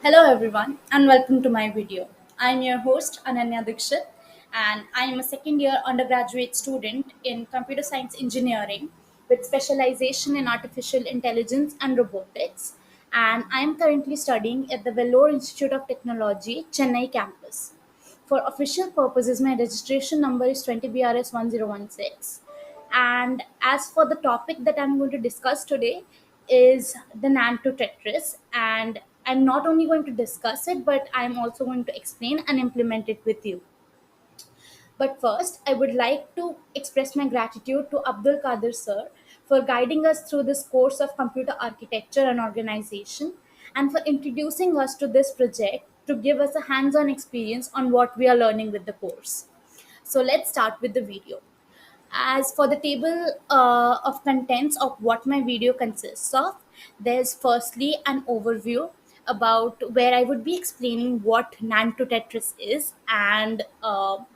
Hello everyone and welcome to my video. I am your host Ananya Dikshit and I am a second year undergraduate student in computer science engineering with specialization in artificial intelligence and robotics, and I am currently studying at the Vellore Institute of Technology, Chennai campus. For official purposes, my registration number is 20BRS1016. And as for the topic that I'm going to discuss today, is the Nanto Tetris. And I'm not only going to discuss it, but I'm also going to explain and implement it with you. But first, I would like to express my gratitude to Abdul Qadir sir for guiding us through this course of computer architecture and organization and for introducing us to this project to give us a hands on experience on what we are learning with the course. So let's start with the video. As for the table of contents of what my video consists of, there's firstly an overview about where I would be explaining what Nanto Tetris is and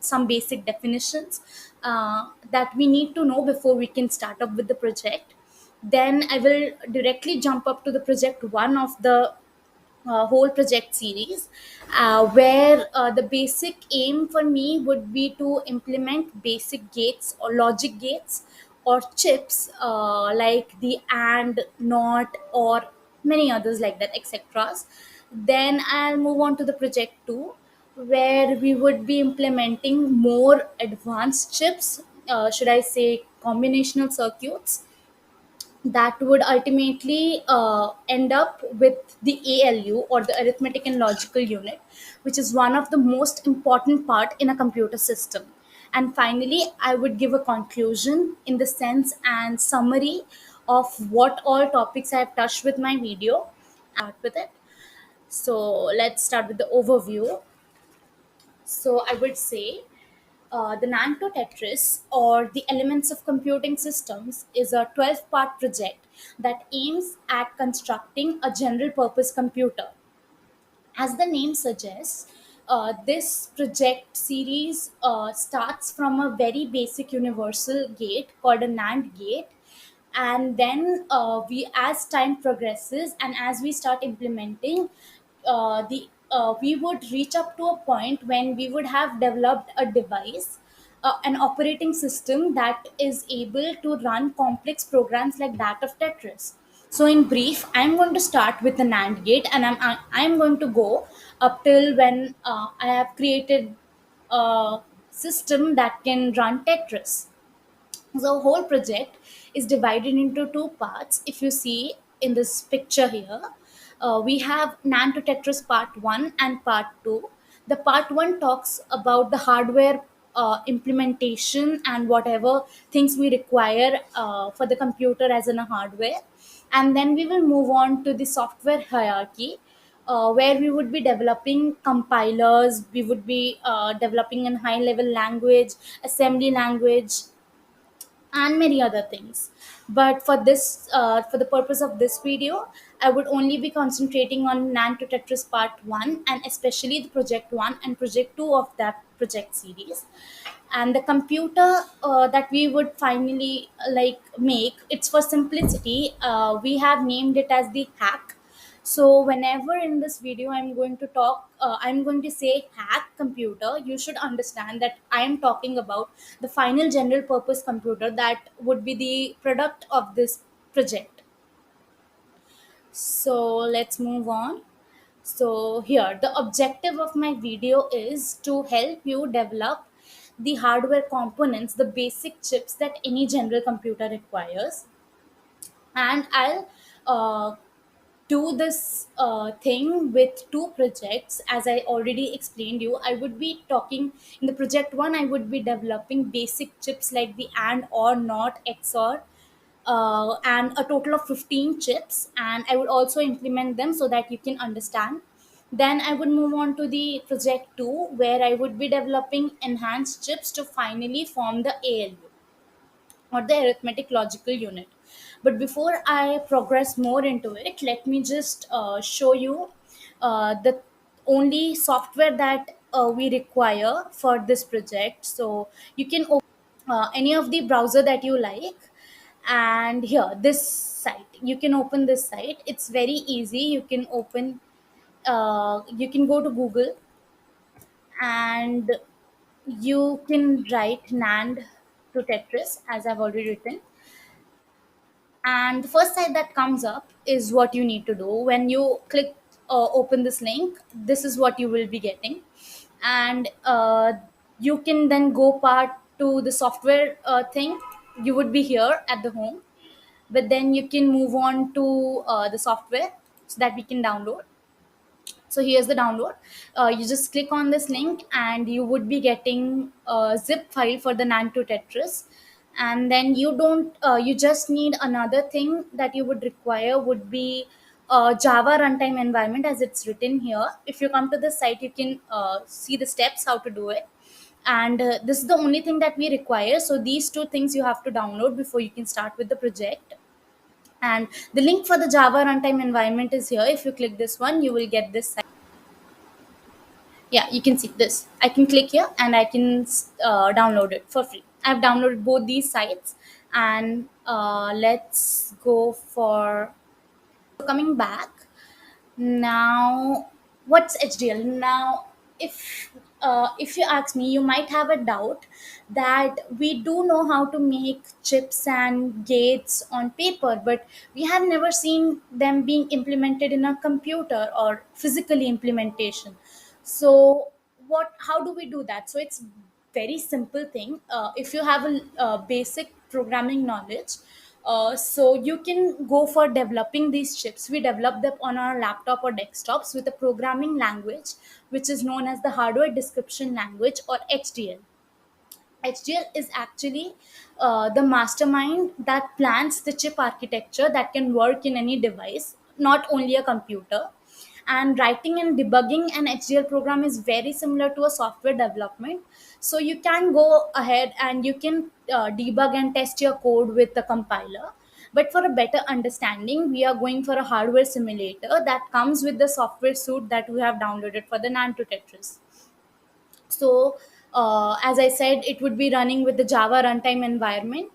some basic definitions that we need to know before we can start up with the project. Then I will directly jump up to the project one of the whole project series, where the basic aim for me would be to implement basic gates or logic gates or chips like the and, not, or many others like that, etc. Then I'll move on to the project 2, where we would be implementing more advanced chips, should I say combinational circuits, that would ultimately end up with the ALU, or the arithmetic and logical unit, which is one of the most important part in a computer system. And finally, I would give a conclusion in the sense and summary of what all topics I have touched with my video. Start with it. So let's start with the overview. So I would say the Nanto Tetris, or the Elements of Computing Systems, is a 12-part project that aims at constructing a general purpose computer. As the name suggests, this project series starts from a very basic universal gate called a NAND gate, and then we, as time progresses and as we start implementing, the we would reach up to a point when we would have developed a device, an operating system that is able to run complex programs like that of Tetris. So, in brief, I'm going to start with the NAND gate, and I'm going to go up till when I have created a system that can run Tetris. So, whole project is divided into two parts. If you see in this picture here, we have Nanto Tetris Part 1 and Part 2. The Part 1 talks about the hardware implementation and whatever things we require for the computer as in a hardware. And then we will move on to the software hierarchy, where we would be developing compilers, we would be developing a high level language, assembly language, and many other things. But for this, for the purpose of this video, I would only be concentrating on Nanto Tetris Part 1, and especially the project 1 and project 2 of that project series. And the computer that we would finally like make, it's for simplicity, we have named it as the hack. So whenever in this video I'm going to say hack computer, you should understand that I am talking about the final general purpose computer that would be the product of this project. So let's move on. So here, the objective of my video is to help you develop the hardware components, the basic chips that any general computer requires. And I'll do this thing with two projects. As I already explained you, I would be talking in the project one, I would be developing basic chips like the and, or, not, XOR, and a total of 15 chips, and I would also implement them so that you can understand. Then I would move on to the project 2, where I would be developing enhanced chips to finally form the ALU, or the arithmetic logical unit. But before I progress more into it, let me just show you the only software that we require for this project. So you can open any of the browser that you like, and here, this site, you can open this site. It's very easy. You can open You can go to Google and you can write NAND to Tetris, as I've already written. And the first site that comes up is what you need to do. When you click open this link, this is what you will be getting. And you can then go part to the software thing. You would be here at the home, but then you can move on to the software so that we can download. So here's the download. You just click on this link and you would be getting a zip file for the Nanto Tetris. And then you don't you just need another thing that you would require would be Java runtime environment, as it's written here. If you come to this site, you can see the steps how to do it. And this is the only thing that we require. So these two things you have to download before you can start with the project. And the link for the Java runtime environment is here. If you click this one, you will get this site. Yeah, you can see this. I can click here and I can download it for free. I've downloaded both these sites. And let's go for coming back. Now, what's HDL? Now, if you ask me, you might have a doubt that we do know how to make chips and gates on paper, but we have never seen them being implemented in a computer or physically implementation. So, what? How do we do that? So it's very simple thing. If you have a basic programming knowledge, so you can go for developing these chips. We develop them on our laptop or desktops with a programming language which is known as the hardware description language, or HDL. HDL is actually the mastermind that plans the chip architecture that can work in any device, not only a computer. And writing and debugging an HDL program is very similar to a software development. So you can go ahead and you can debug and test your code with the compiler. But for a better understanding, we are going for a hardware simulator that comes with the software suite that we have downloaded for the Nanto Tetris. So, as I said, it would be running with the Java runtime environment.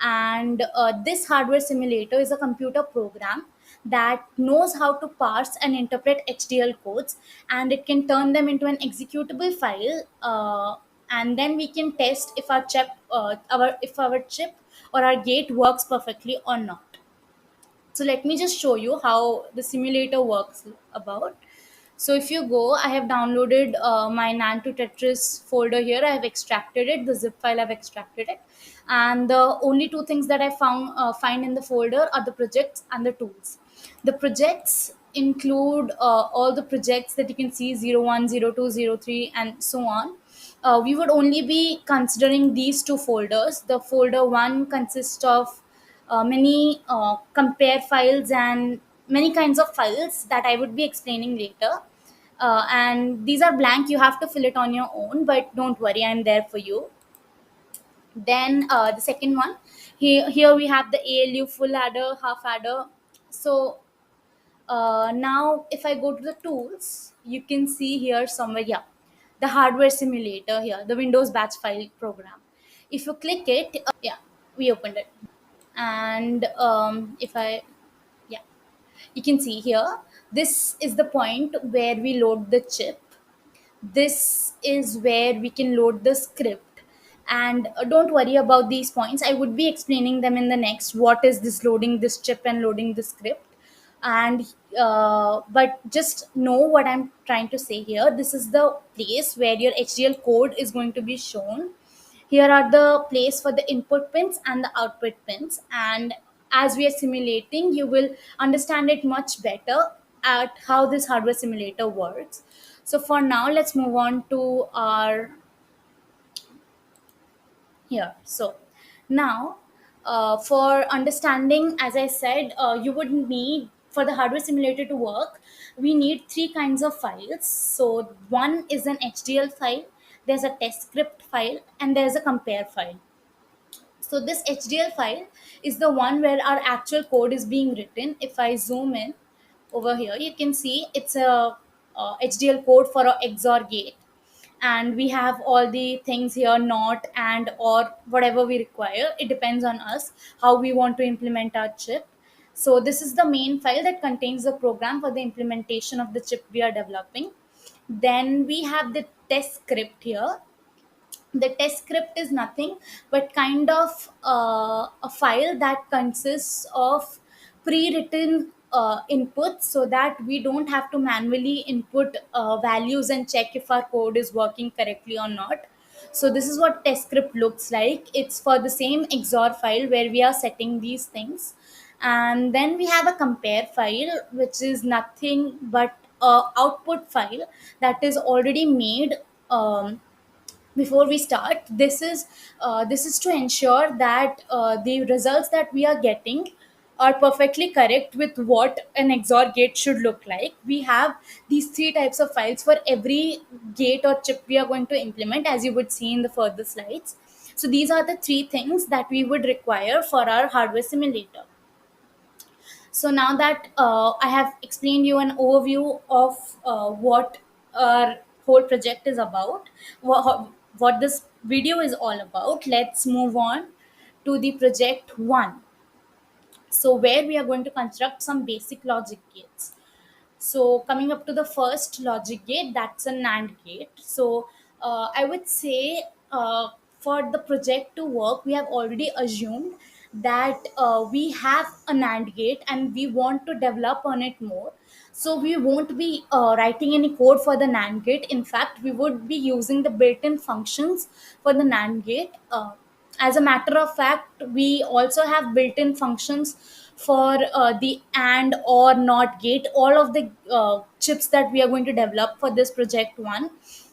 And this hardware simulator is a computer program that knows how to parse and interpret HDL codes, and it can turn them into an executable file. And then we can test if our chip or our gate works perfectly or not. So let me just show you how the simulator works about. So if you go, I have downloaded my Nanto Tetris folder here. I have extracted it, the zip file I've extracted it. And the only two things that I find in the folder are the projects and the tools. The projects include all the projects that you can see, 01, 02, 03, and so on. We would only be considering these two folders. The folder one consists of many compare files and many kinds of files that I would be explaining later. And these are blank, you have to fill it on your own, but don't worry, I'm there for you. Then the second one, here we have the ALU full adder, half adder. So now if I go to the tools, you can see here somewhere, yeah, the hardware simulator here, the Windows batch file program. If you click it, yeah, we opened it. And if I, yeah, you can see here, this is the point where we load the chip. This is where we can load the script. And don't worry about these points, I would be explaining them in the next, what is this loading this chip and loading the script. And but just know what I'm trying to say here. This is the place where your HDL code is going to be shown. Here are the place for the input pins and the output pins. And as we are simulating, you will understand it much better at how this hardware simulator works. So for now, let's move on to our here. So now, for understanding, as I said, you would need, for the hardware simulator to work, we need three kinds of files. So one is an HDL file, there's a test script file, and there's a compare file. So this HDL file is the one where our actual code is being written. If I zoom in over here, you can see it's a HDL code for a XOR gate. And we have all the things here, not, and, or, whatever we require. It depends on us how we want to implement our chip. So this is the main file that contains the program for the implementation of the chip we are developing. Then we have the test script here. The test script is nothing but kind of a file that consists of pre-written inputs, so that we don't have to manually input values and check if our code is working correctly or not. So this is what test script looks like. It's for the same XOR file where we are setting these things. And then we have a compare file, which is nothing but a output file that is already made before we start. This is to ensure that the results that we are getting are perfectly correct with what an XOR gate should look like. We have these three types of files for every gate or chip we are going to implement, as you would see in the further slides. So these are the three things that we would require for our hardware simulator. So now that I have explained you an overview of what our whole project is about, what this video is all about, let's move on to the project one. So where we are going to construct some basic logic gates. So coming up to the first logic gate, that's a NAND gate. So I would say, for the project to work, we have already assumed that we have a NAND gate and we want to develop on it more. So we won't be writing any code for the NAND gate. In fact, we would be using the built-in functions for the NAND gate. As a matter of fact, we also have built-in functions for the and or not gate, all of the chips that we are going to develop for this project one.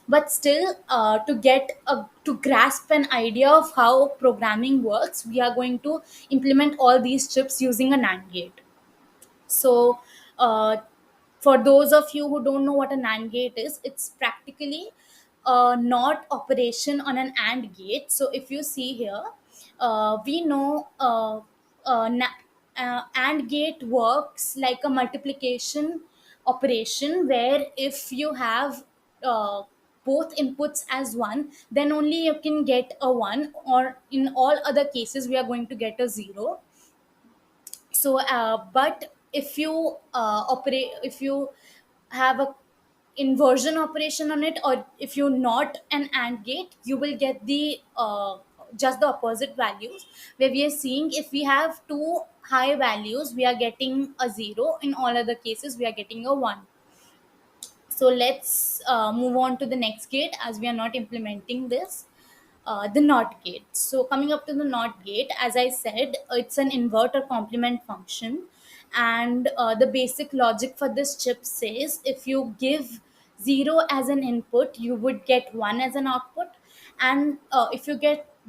But still, to grasp an idea of how programming works, we are going to implement all these chips using a NAND gate. So, for those of you who don't know what a NAND gate is, it's practically a not operation on an AND gate. So, if you see here, we know AND gate works like a multiplication operation, where if you have both inputs as one, then only you can get a one, or in all other cases, we are going to get a zero. So but if you have a inversion operation on it, or if you not an AND gate, you will get the just the opposite values, where we are seeing if we have two high values, we are getting a zero. In all other cases, we are getting a one. So let's move on to the next gate, as we are not implementing this, the NOT gate. So coming up to the NOT gate, as I said, it's an invert or complement function. And the basic logic for this chip says, if you give 0 as an input, you would get 1 as an output. And if you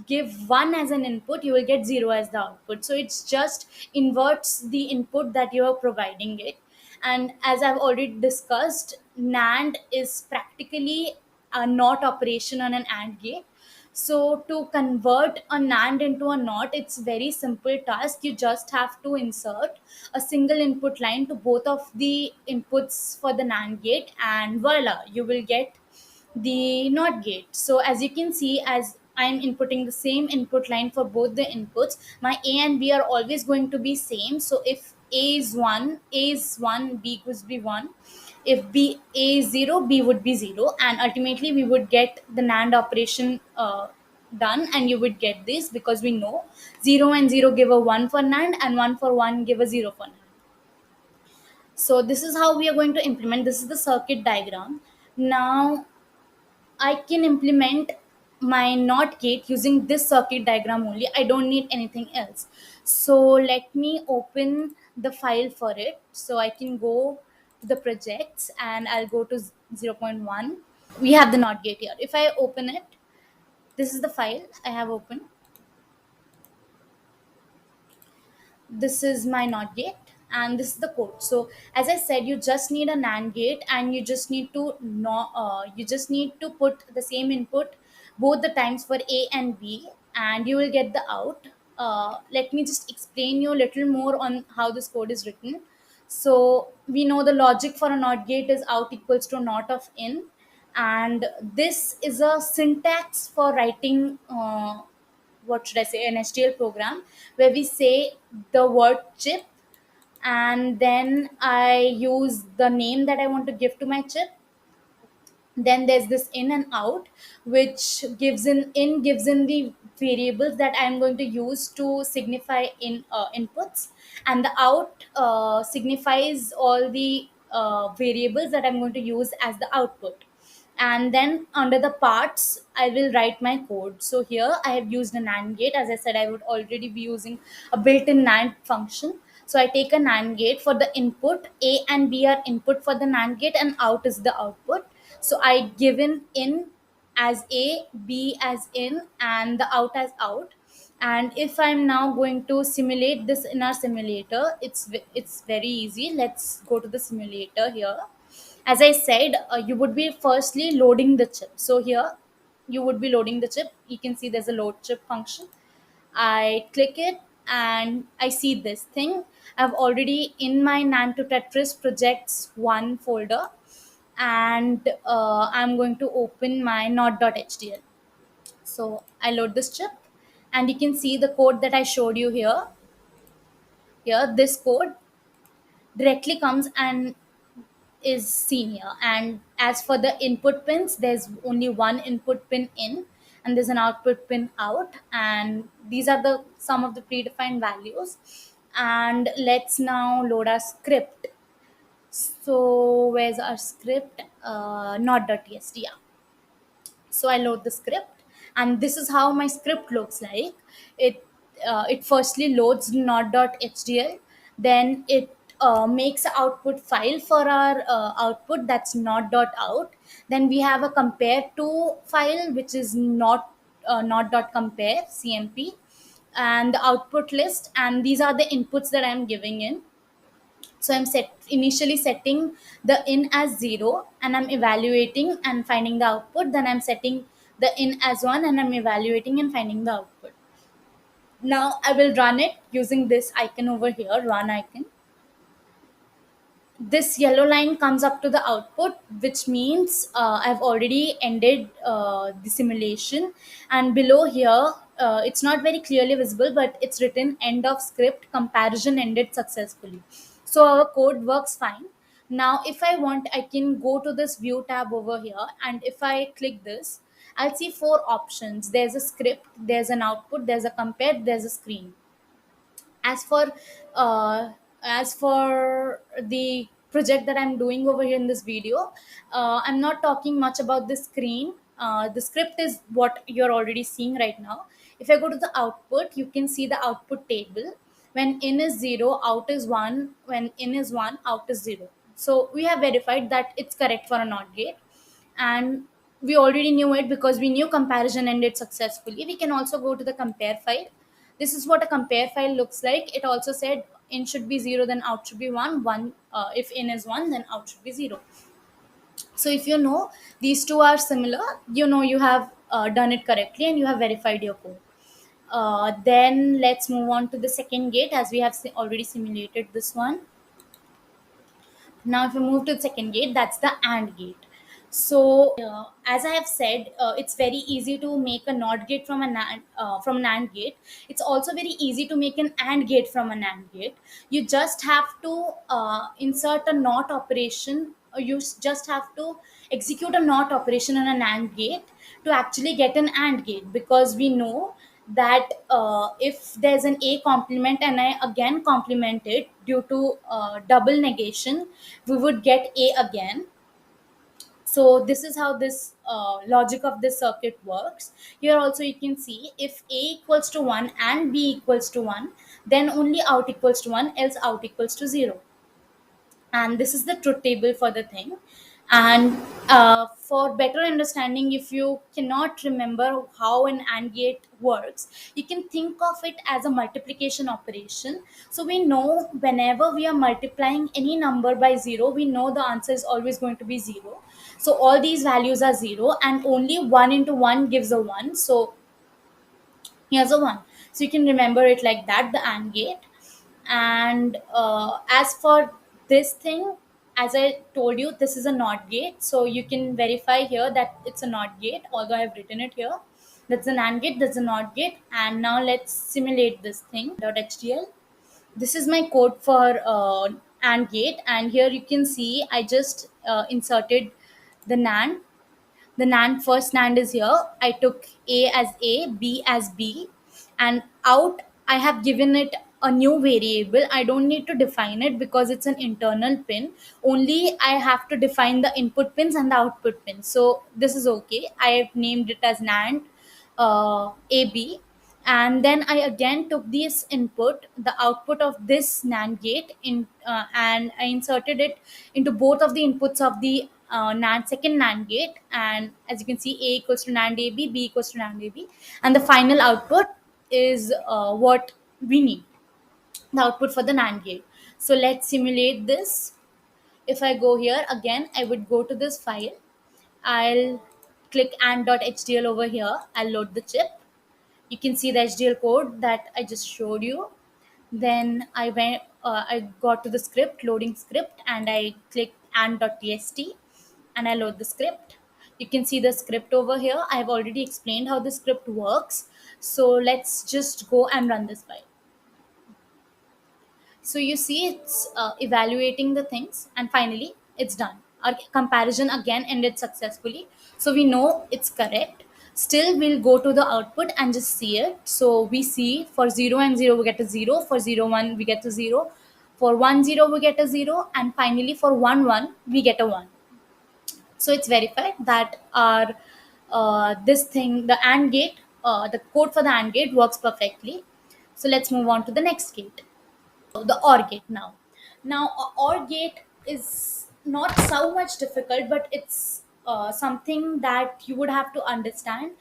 give 1 as an input, you will get 0 as the output. So it's just inverts the input that you are providing it. And as I've already discussed, NAND is practically a not operation on an AND gate. So to convert a NAND into a NOT, it's very simple task. You just have to insert a single input line to both of the inputs for the NAND gate, and voila, you will get the NOT gate. So as you can see, as I'm inputting the same input line for both the inputs, my A and B are always going to be same. So if A is 1, B would be 1. If A is 0, B would be 0. And ultimately, we would get the NAND operation done, and you would get this, because we know 0 and 0 give a 1 for NAND, and 1 for 1 give a 0 for NAND. So this is how we are going to implement. This is the circuit diagram. Now I can implement my NOT gate using this circuit diagram only. I don't need anything else. So let me open the file for it. So I can go to the projects and I'll go to 0.1. We have the NOT gate here. If I open it, this is the file I have opened. This is my NOT gate, and this is the code. So as I said, you just need a NAND gate, and you just need to put the same input both the times for A and B, and you will get the out. Let me just explain you a little more on how this code is written. So we know the logic for a NOT gate is out equals to NOT of in, and this is a syntax for writing what should I say, an HDL program, where we say the word chip and then I use the name that I want to give to my chip. Then there's this in and out, which gives in the variables that I'm going to use to signify inputs, and the out signifies all the variables that I'm going to use as the output. And then under the parts I will write my code. So here I have used a NAND gate. As I said, I would already be using a built-in NAND function. So I take a NAND gate. For the input, A and B are input for the NAND gate, and out is the output. So I given in as A, B as in, and the out as out. And if I'm now going to simulate this in our simulator, it's very easy. Let's go to the simulator here. As I said, you would be firstly loading the chip. So here you would be loading the chip. You can see there's a load chip function. I click it and I see this thing. I've already in my NAND to Tetris projects one folder, and I'm going to open my not.htl. So I load this chip, and you can see the code that I showed you here. Here, this code directly comes and is seen here. And as for the input pins, there's only one input pin in, and there's an output pin out, and these are the some of the predefined values. And let's now load our script. So where's our script? Not.txt. Yeah. So I load the script, and this is how my script looks like. It firstly loads not.htl, then it makes an output file for our output, that's not.out. Then we have a compare to file, which is not.compare cmp, and the output list, and these are the inputs that I'm giving in. So I'm initially setting the in as 0, and I'm evaluating and finding the output. Then I'm setting the in as 1, and I'm evaluating and finding the output. Now I will run it using this icon over here, run icon. This yellow line comes up to the output, which means I've already ended the simulation. And below here, it's not very clearly visible, but it's written end of script, comparison ended successfully. So our code works fine. Now if I want, I can go to this view tab over here, and if I click this, I'll see four options. There's a script, there's an output, there's a compare, there's a screen. As for uh, as for the project that I'm doing over here in this video, I'm not talking much about the screen. The script is what you're already seeing right now. If I go to the output, you can see the output table. When in is 0, out is 1. When in is 1, out is 0. So we have verified that it's correct for a NOT gate, and we already knew it because we knew comparison ended successfully. We can also go to the compare file. This is what a compare file looks like. It also said in should be 0, then out should be 1. If in is 1, then out should be 0. So if you know these two are similar, you know you have done it correctly and you have verified your code. Then let's move on to the second gate, as we have already simulated this one. Now, if you move to the second gate, that's the AND gate. So, as I have said, it's very easy to make a NOT gate from a NAND gate. It's also very easy to make an AND gate from a NAND gate. You just have to insert a NOT operation. Or you just have to execute a NOT operation on a NAND gate to actually get an AND gate, because we know that if there's an A complement and I again complement it due to double negation, we would get A again. So this is how this logic of this circuit works. Here also you can see if A equals to 1 and B equals to 1, then only out equals to 1, else out equals to 0. And this is the truth table for the thing. And for better understanding, if you cannot remember how an AND gate works, you can think of it as a multiplication operation. So we know whenever we are multiplying any number by 0, we know the answer is always going to be 0. So all these values are 0, and only 1 into 1 gives a 1. So here's a 1. So you can remember it like that, the AND gate. And as for this thing, as I told you, this is a NOT gate. So you can verify here that it's a NOT gate, although I have written it here. That's an AND gate, that's a NOT gate. And now let's simulate this thing. .htl. This is my code for AND gate, and here you can see I just inserted the NAND. The NAND, first NAND is here. I took A as A, B as B, and out I have given it a new variable. I don't need to define it because it's an internal pin. Only I have to define the input pins and the output pins. So this is okay. I have named it as NAND AB, and then I again took this input, the output of this NAND gate, and I inserted it into both of the inputs of the NAND, second NAND gate. And as you can see, A equals to NAND AB, B equals to NAND AB, and the final output is what we need, the output for the NAND gate. So let's simulate this. If I go here again, I would go to this file. I'll click and.hdl over here. I'll load the chip. You can see the HDL code that I just showed you. Then I got to the script, loading script, and I clicked and.tst, and I load the script. You can see the script over here. I've already explained how the script works. So let's just go and run this file. So you see it's evaluating the things, and finally it's done. Our comparison again ended successfully, so we know it's correct. Still, we'll go to the output and just see it. So we see for 0 and 0 we get a 0, for 0 1 we get a 0, for 1 0 we get a 0, and finally for 1 1 we get a 1. So it's verified that our this thing, the AND gate, the code for the AND gate works perfectly. So let's move on to the next gate, the OR gate. Now OR gate is not so much difficult, but it's something that you would have to understand.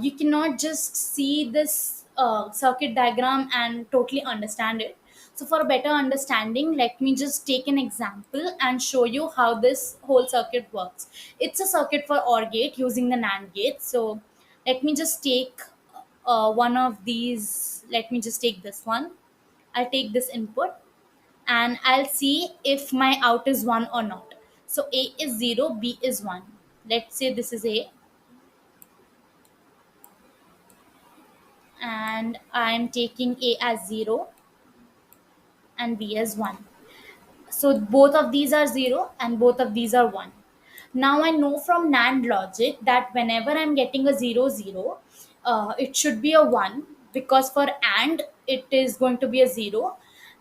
You cannot just see this circuit diagram and totally understand it. So for a better understanding, let me just take an example and show you how this whole circuit works. It's a circuit for OR gate using the NAND gate. So let me just take one of these. Let me just take this one. I'll take this input and I'll see if my out is 1 or not. So A is 0, B is 1. Let's say this is A, and I'm taking A as 0 and B as 1. So both of these are 0 and both of these are 1. Now I know from NAND logic that whenever I'm getting a 0 0, it should be a 1, because for AND it is going to be a 0,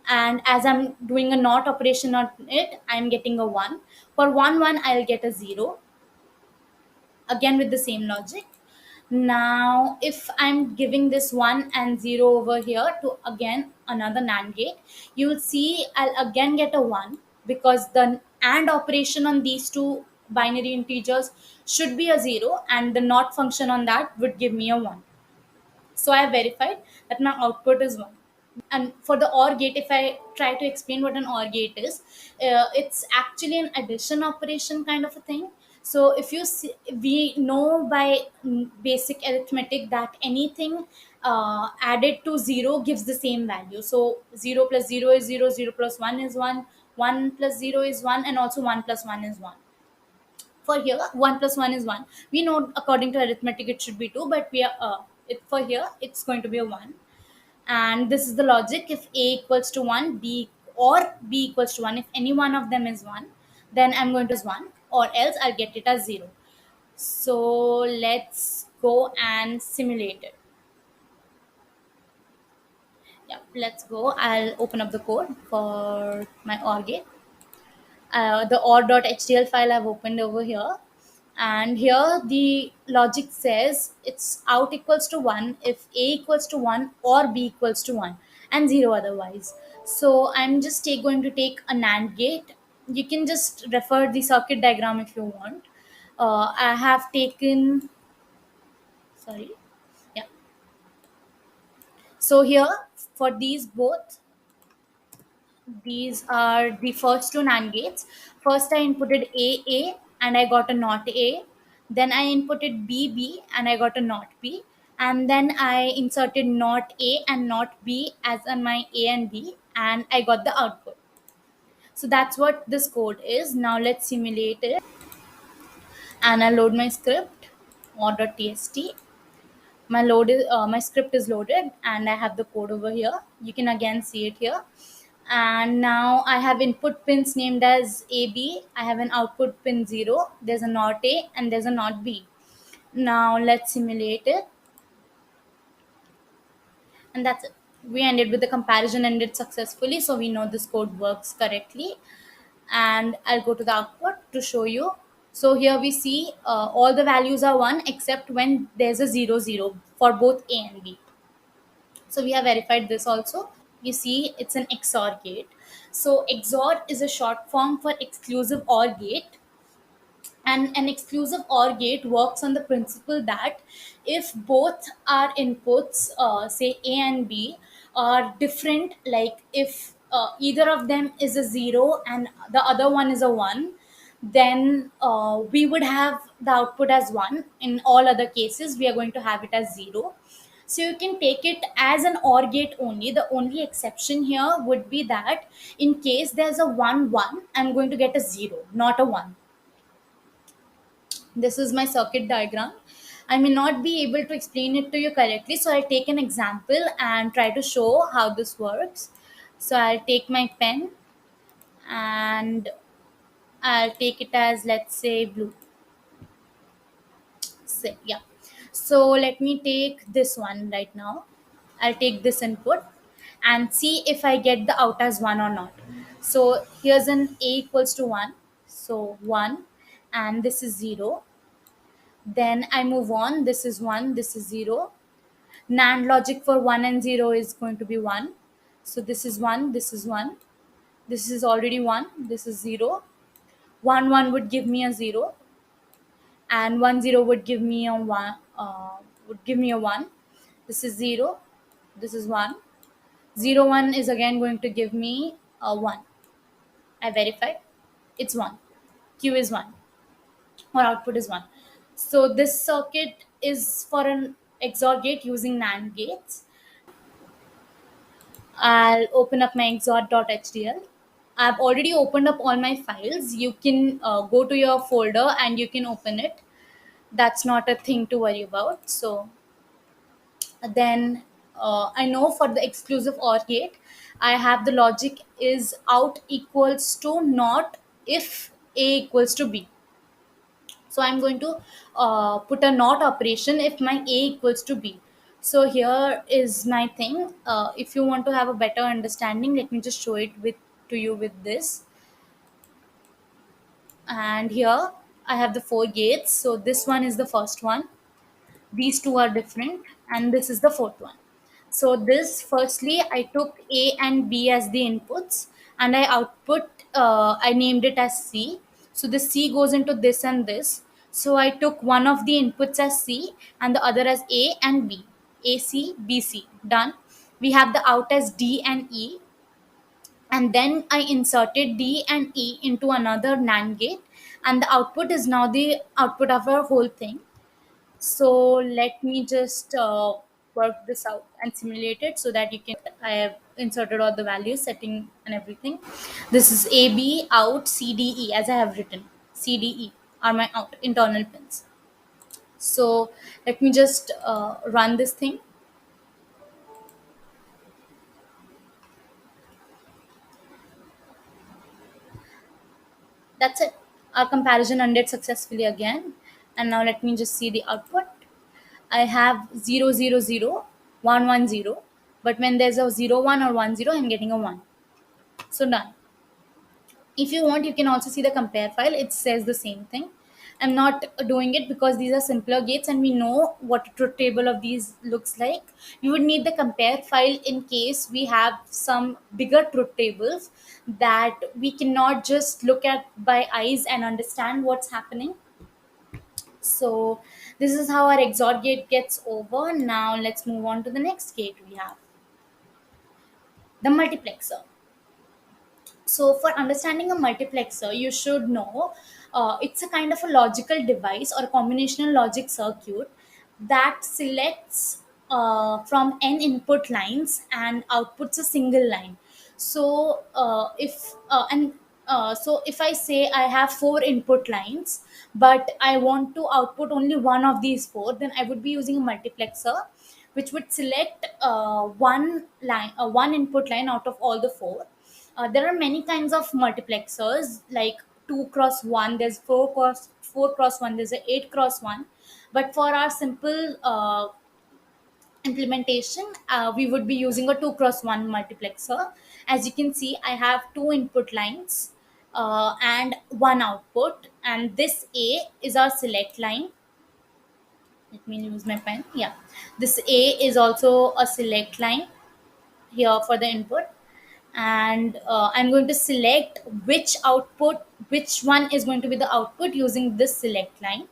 and as I'm doing a NOT operation on it, I'm getting a 1. For 1 1 I'll get a 0, again with the same logic. Now if I'm giving this 1 and 0 over here to again another NAND gate, you will see I'll again get a 1, because the AND operation on these two binary integers should be a 0, and the NOT function on that would give me a 1. So I have verified that my output is 1. And for the OR gate, if I try to explain what an OR gate is, it's actually an addition operation kind of a thing. So if you see, we know by basic arithmetic that anything added to 0 gives the same value. So 0 plus 0 is 0, 0 plus 1 is 1, 1 plus 0 is 1, and also 1 plus 1 is 1. For here 1 plus 1 is 1. We know according to arithmetic it should be 2, but we are for here it's going to be a 1. And this is the logic: if A equals to 1, B or B equals to 1, if any one of them is 1, then I'm going to use 1, or else I'll get it as 0. So let's go and simulate it. Yeah, let's go. I'll open up the code for my OR gate. The or.htl file I've opened over here, and here the logic says it's out equals to 1 if A equals to 1 or B equals to 1, and 0 otherwise. So I'm just going to take a NAND gate. You can just refer the circuit diagram if you want. I have taken, sorry, yeah. So here for these both, these are the first two NAND gates. First, I inputted A and I got a not A. Then I inputted B and I got a not B. And then I inserted not A and not B as on my A and B, and I got the output. So that's what this code is. Now let's simulate it, and I'll load my script or.tst. My script is loaded, and I have the code over here. You can again see it here. And now I have input pins named as AB. I have an output pin 0. There's a not A and there's a not B. Now let's simulate it. And that's it. We ended with the comparison ended successfully, so we know this code works correctly. And I'll go to the output to show you. So here we see all the values are 1 except when there's a 0 0 for both A and B. So we have verified this also. You see it's an XOR gate. So XOR is a short form for exclusive OR gate, and an exclusive OR gate works on the principle that if both our inputs, say A and B, are different, like if either of them is a 0 and the other one is a 1, then we would have the output as 1. In all other cases, we are going to have it as 0. So you can take it as an OR gate only. The only exception here would be that in case there's a 1 1, I'm going to get a 0, not a 1. This is my circuit diagram. I may not be able to explain it to you correctly, so I'll take an example and try to show how this works. So I'll take my pen and I'll take it as, let's say, blue. Say, yeah. So let me take this one right now. I'll take this input and see if I get the out as 1 or not. So here's an A equals to 1. So 1, and this is 0. Then I move on. This is 1, this is 0. NAND logic for 1 and 0 is going to be 1. So this is 1, this is 1. This is already 1, this is 0. 1 1 would give me a 0, and 1 0 would give me a 1, would give me a 1. This is 0, this is 1. 0 1 is again going to give me a 1. I verified. It's 1. Q is 1, or output is 1. So this circuit is for an XOR gate using NAND gates. I'll open up my exor.hdl. I've already opened up all my files. You can go to your folder and you can open it. That's not a thing to worry about. So then I know for the exclusive OR gate, I have the logic is out equals to not if A equals to B. So I'm going to put a not operation if my A equals to B. So here is my thing. If you want to have a better understanding, let me just show it with to you with this. And here I have the 4 gates. So this one is the first one. These two are different, and this is the fourth one. So this, firstly, I took A and B as the inputs, and I named it as C. So the C goes into this and this. So I took one of the inputs as C and the other as A and B. AC, BC, done. We have the out as D and E, and then I inserted D and E into another NAND gate, and the output is now the output of our whole thing. So let me just work this out and simulate it so that you can. I have inserted all the values, setting and everything. This is AB, out, CDE, as I have written. CDE are my out internal pins. So let me just run this thing. That's it. Our comparison ended successfully again. And now let me just see the output. I have 0 0 0 1 1 0, but when there's a 0 1 or 1 0, I'm getting a 1. So done. If you want, you can also see the compare file. It says the same thing. I'm not doing it because these are simpler gates and we know what a truth table of these looks like. We would need the compare file in case we have some bigger truth tables that we cannot just look at by eyes and understand what's happening. So this is how our XOR gate gets over. Now let's move on to the next gate. We have the multiplexer. So, for understanding a multiplexer, you should know it's a kind of a logical device or a combinational logic circuit that selects from n input lines and outputs a single line. So, if and So if I say I have four input lines, but I want to output only one of these four, then I would be using a multiplexer, which would select one input line out of all the four. There are many kinds of multiplexers, like 2 cross 1. There's four cross one. There's a 8 cross 1. But for our simple implementation, we would be using a 2 cross 1 multiplexer. As you can see, I have two input lines and one output, and this A is our select line. Let me use my pen. Yeah, this A is also a select line here for the input, and I'm going to select which one is going to be the output using this select line.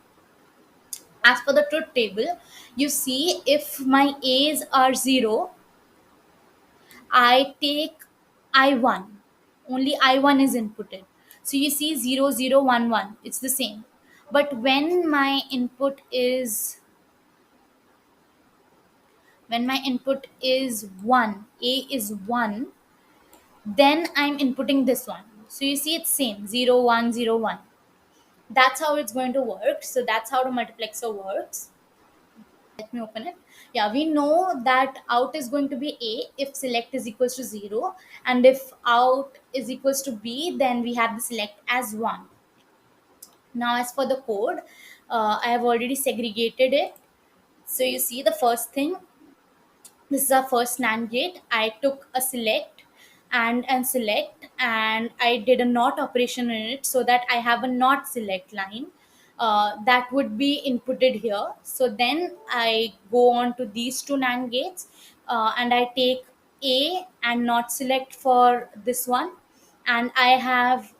As for the truth table, you see, if my A's are 0, I take I1. Only I1 is inputted. So you see 0011. It's the same. But when my input is 1, A is 1, then I'm inputting this one. So you see it's same, 0101. That's how it's going to work. So that's how the multiplexer works. Let me open it. Yeah, we know that out is going to be A if select is equals to 0, and if out is equals to B, then we have the select as 1. Now, as for the code, I have already segregated it. So you see, the first thing, this is our first NAND gate. I took a select and select, and I did a not operation in it, so that I have a not select line that would be inputted here. So then I go on to these two NAND gates, and I take A and not select for this one, and I have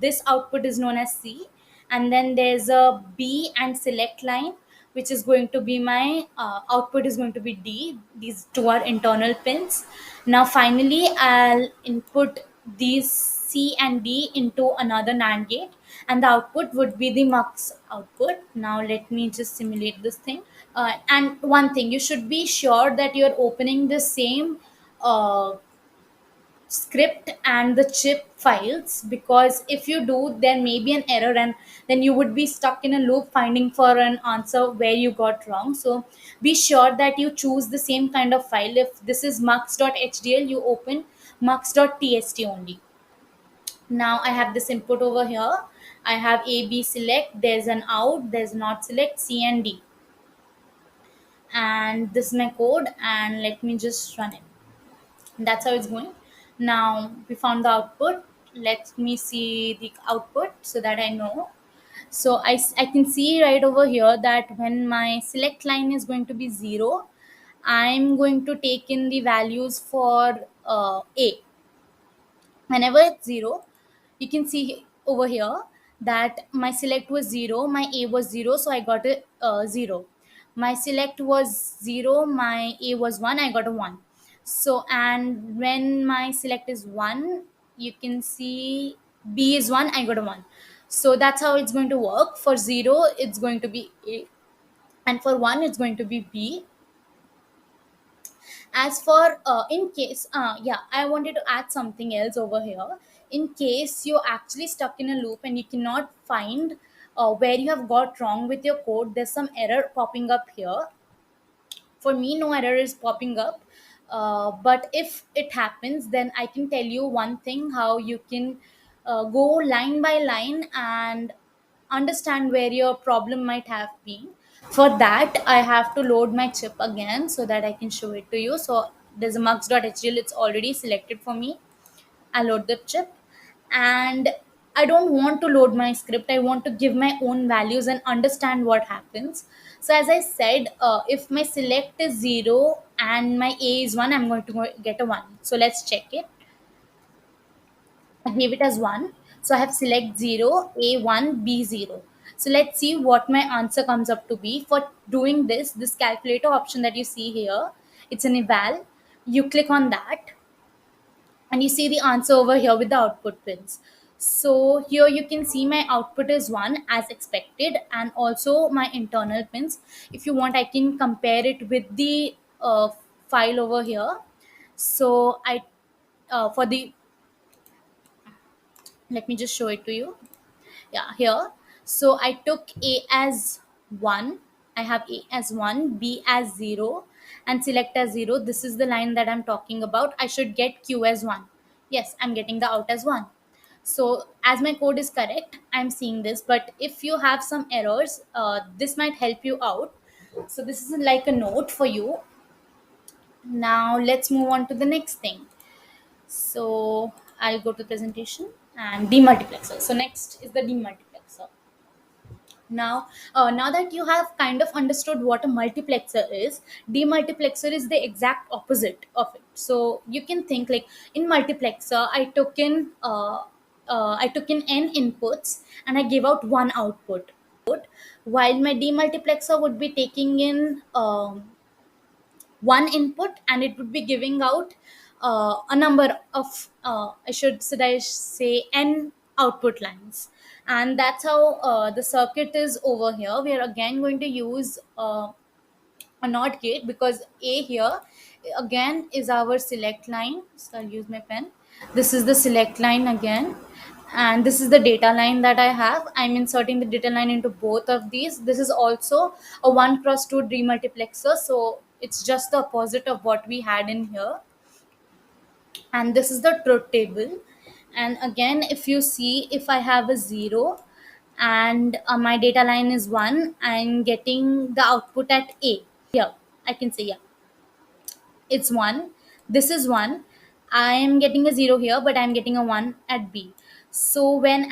this output is known as C, and then there's a B and select line, which is going to be my output is going to be D. These two are internal pins. Now finally I'll input these C and D into another NAND gate, and the output would be the mux output. Now let me just simulate this thing. And one thing, you should be sure that you're opening the same script and the chip files, because if you do, there may be an error, and then you would be stuck in a loop finding for an answer where you got wrong. So be sure that you choose the same kind of file. If this is mux.hdl, you open mux.txt only. Now I have this input over here. I have A, B select, there's an out, there's not select, C and D, and this is my code, and let me just run it. That's how it's going. Now we found the output. Let me see the output so that I know. So I can see right over here that when my select line is going to be 0, I'm going to take in the values for A. Whenever it's 0, you can see over here that my select was 0, my A was 0, so I got a 0. My select was 0, my A was 1, I got a 1. So, and when my select is 1, you can see B is 1, I got a 1. So that's how it's going to work. For 0 it's going to be A, and for 1 it's going to be B. As for in case, yeah, I wanted to add something else over here. In case you're actually stuck in a loop and you cannot find where you have got wrong with your code, there's some error popping up here. For me, no error is popping up, but if it happens, then I can tell you one thing, how you can go line by line and understand where your problem might have been. For that, I have to load my chip again so that I can show it to you. So there's a mux.hdl, it's already selected for me. I load the chip, and I don't want to load my script. I want to give my own values and understand what happens. So as I said, if my select is 0 and my A is 1, I'm going to get a 1. So let's check it. I gave it as 1. So I have select 0, A1, B0. So let's see what my answer comes up to be. For doing this calculator option that you see here, it's an eval. You click on that, and you see the answer over here with the output pins. So here you can see my output is 1 as expected, and also my internal pins. If you want, I can compare it with the file over here. So I for the Let me just show it to you. Yeah, here. So I took A as 1. I have A as 1, B as 0, and select as 0. This is the line that I'm talking about. I should get Q as 1. Yes, I'm getting the out as 1. So as my code is correct, I'm seeing this. But if you have some errors, this might help you out. So this is like a note for you. Now let's move on to the next thing. So I'll go to presentation and demultiplexer. So next is the demultiplexer. Now that you have kind of understood what a multiplexer is, demultiplexer is the exact opposite of it. So you can think like, in multiplexer, I took in n inputs and I gave out one output, while my demultiplexer would be taking in one input and it would be giving out a number of I say n output lines. And that's how the circuit is over here. We are again going to use a not gate, because A here again is our select line. So I'll use my pen. This is the select line again, and this is the data line that I have. I'm inserting the data line into both of these. This is also a 1 cross 2 demultiplexer, so it's just the opposite of what we had in here. And this is the truth table. And again, if you see, if I have a 0 and my data line is 1, I'm getting the output at A. Here I can say, yeah, it's 1. This is 1. I am getting a 0 here, but I'm getting a 1 at B. So when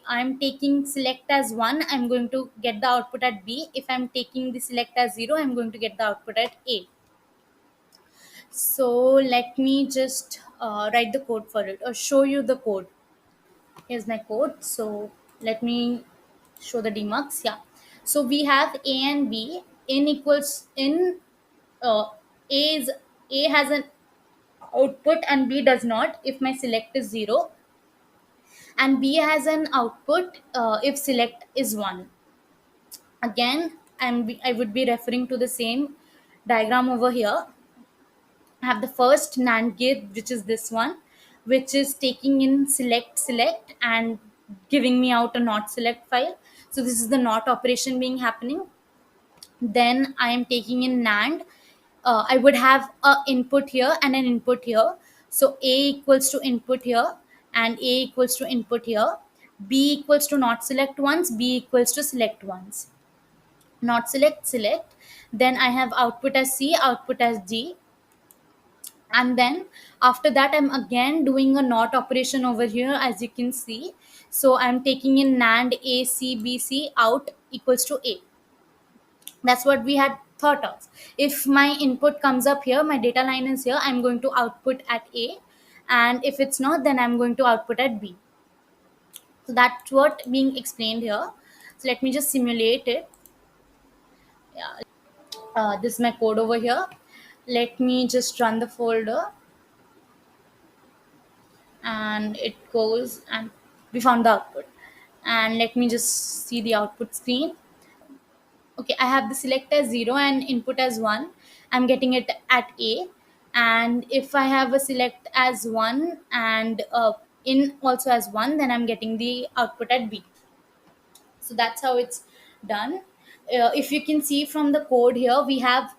I'm taking select as 1, I'm going to get the output at B. If I'm taking the select as 0, I'm going to get the output at A. So let me just write the code for it or show you the code. Here's my code. So let me show the demux. Yeah. So we have A and B. In equals in uh, A is A has an output and B does not if my select is 0, and B has an output if select is 1. Again, I would be referring to the same diagram over here. I have the first NAND gate, which is this one, which is taking in select and giving me out a not select file. So this is the not operation being happening. Then I am taking in NAND. I would have a input here and an input here. So A equals to input here and A equals to input here. B equals to not select once, B equals to select once. Not select. Then I have output as C, output as D. And then after that, I'm again doing a not operation over here, as you can see. So I'm taking in NAND A, C, B, C out equals to A. That's what we had thought of. If my input comes up here, my data line is here, I'm going to output at A, and if it's not, then I'm going to output at B. So that's what being explained here. So let me just simulate it. Yeah. This is my code over here. Let me just run the folder, and it goes, and we found the output. And let me just see the output screen. Okay, I have the select as 0 and input as 1. I'm getting it at A. And if I have a select as 1 and in also as 1, then I'm getting the output at B. So that's how it's done. If you can see from the code here, we have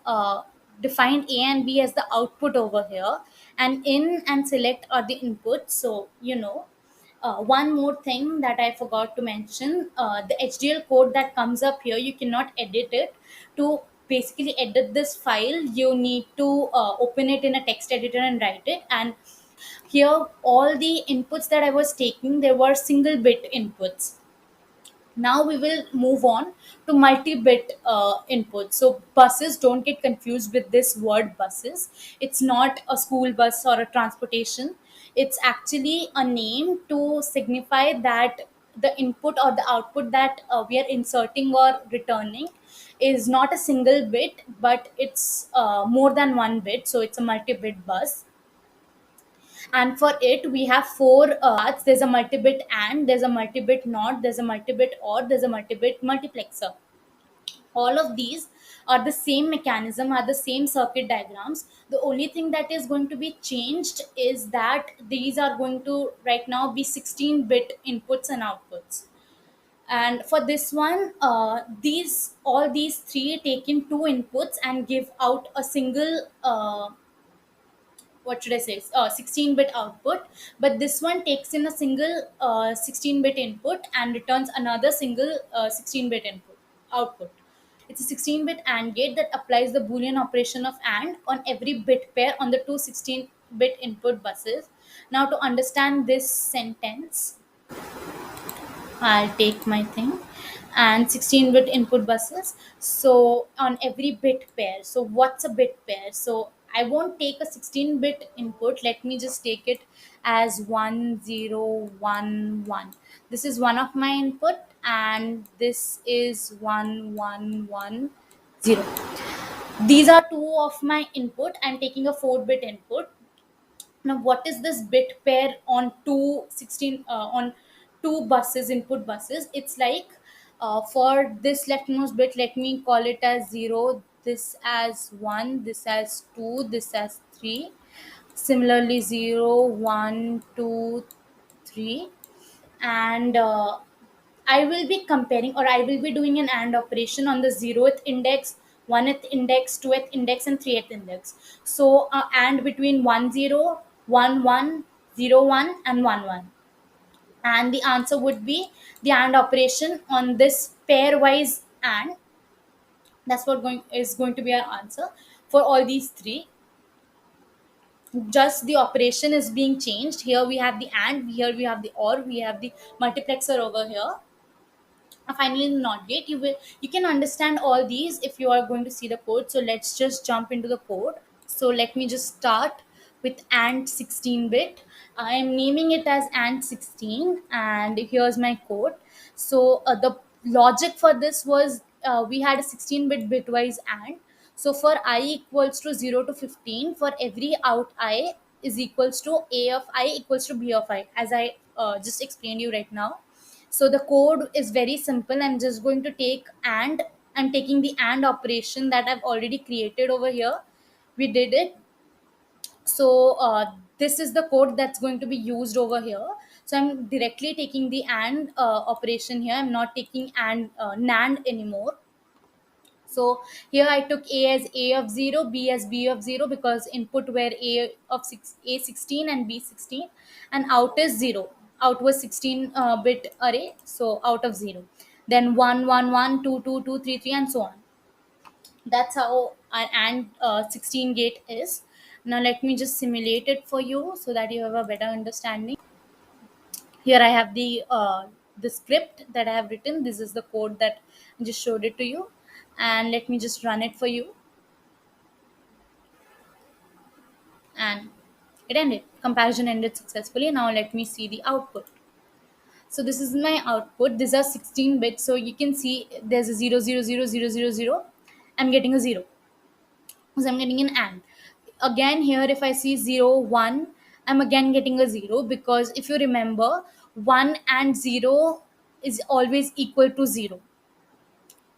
defined A and B as the output over here, and in and select are the inputs. So one more thing that I forgot to mention, the HDL code that comes up here, you cannot edit it. To basically edit this file, you need to open it in a text editor and write it. And here, all the inputs that I was taking, they were single bit inputs. Now we will move on to multi-bit input. So buses, don't get confused with this word buses. It's not a school bus or a transportation. It's actually a name to signify that the input or the output that we are inserting or returning is not a single bit, but it's more than one bit. So it's a multi-bit bus. And for it, we have four parts. There's a multi-bit and, there's a multi-bit not, there's a multi-bit or, there's a multi-bit multiplexer. All of these are the same mechanism, are the same circuit diagrams. The only thing that is going to be changed is that these are going to right now be 16-bit inputs and outputs. And for this one, these all these three take in two inputs and give out a single what should I say, 16-bit output. But this one takes in a single 16-bit input and returns another single 16-bit input output. It's a 16-bit AND gate that applies the Boolean operation of AND on every bit pair on the two 16-bit input buses. Now, to understand this sentence, I'll take my thing and 16-bit input buses. So on every bit pair. So what's a bit pair? So I won't take a 16-bit input. Let me just take it as 1011. This is one of my input and this is 1110. These are two of my input. I'm taking a 4-bit input. Now what is this bit pair on two 16 on two buses, input buses? It's like for this leftmost bit, let me call it as 0, this as 1, this as 2, this as 3. Similarly 0, 1, 2, 3. And I will be comparing, or I will be doing an AND operation on the 0th index, 1th index, 2th index, and 3th index. So, AND between 10, 11, 01, and 11. And the answer would be the AND operation on this pairwise AND. That's what is going to be our answer for all these three. Just the operation is being changed. Here we have the AND, here we have the OR, we have the multiplexer over here. Finally the not gate. You can understand all these if you are going to see the code. So let's just jump into the code. So let me just start with AND 16-bit. I am naming it as AND 16 and here's my code. So the logic for this was we had a 16-bit bitwise AND. So for I equals to 0 to 15, for every out I is equals to A of I equals to B of I, as I just explained you right now. So the code is very simple. I'm just going to take and I'm taking the AND operation that I've already created over here. We did it. So this is the code that's going to be used over here. So I'm directly taking the AND operation here. I'm not taking AND NAND anymore. So here I took A as A of 0, B as B of 0, because input were A of 6, A 16 and B 16, and out is 0. Out was 16 bit array, so out of 0. Then 1 1 1 2 2 2 3 3 and so on. That's how our AND 16 gate is. Now let me just simulate it for you so that you have a better understanding. Here I have the script that I have written. This is the code that I just showed it to you, and let me just run it for you. And it ended. Comparison ended successfully. Now let me see the output. So this is my output. These are 16 bits. So you can see there's a 0 0 0 0 0 0. I'm getting a 0. So I'm getting an AND. Again here if I see 0 1, I'm again getting a 0, because if you remember, 1 and 0 is always equal to 0.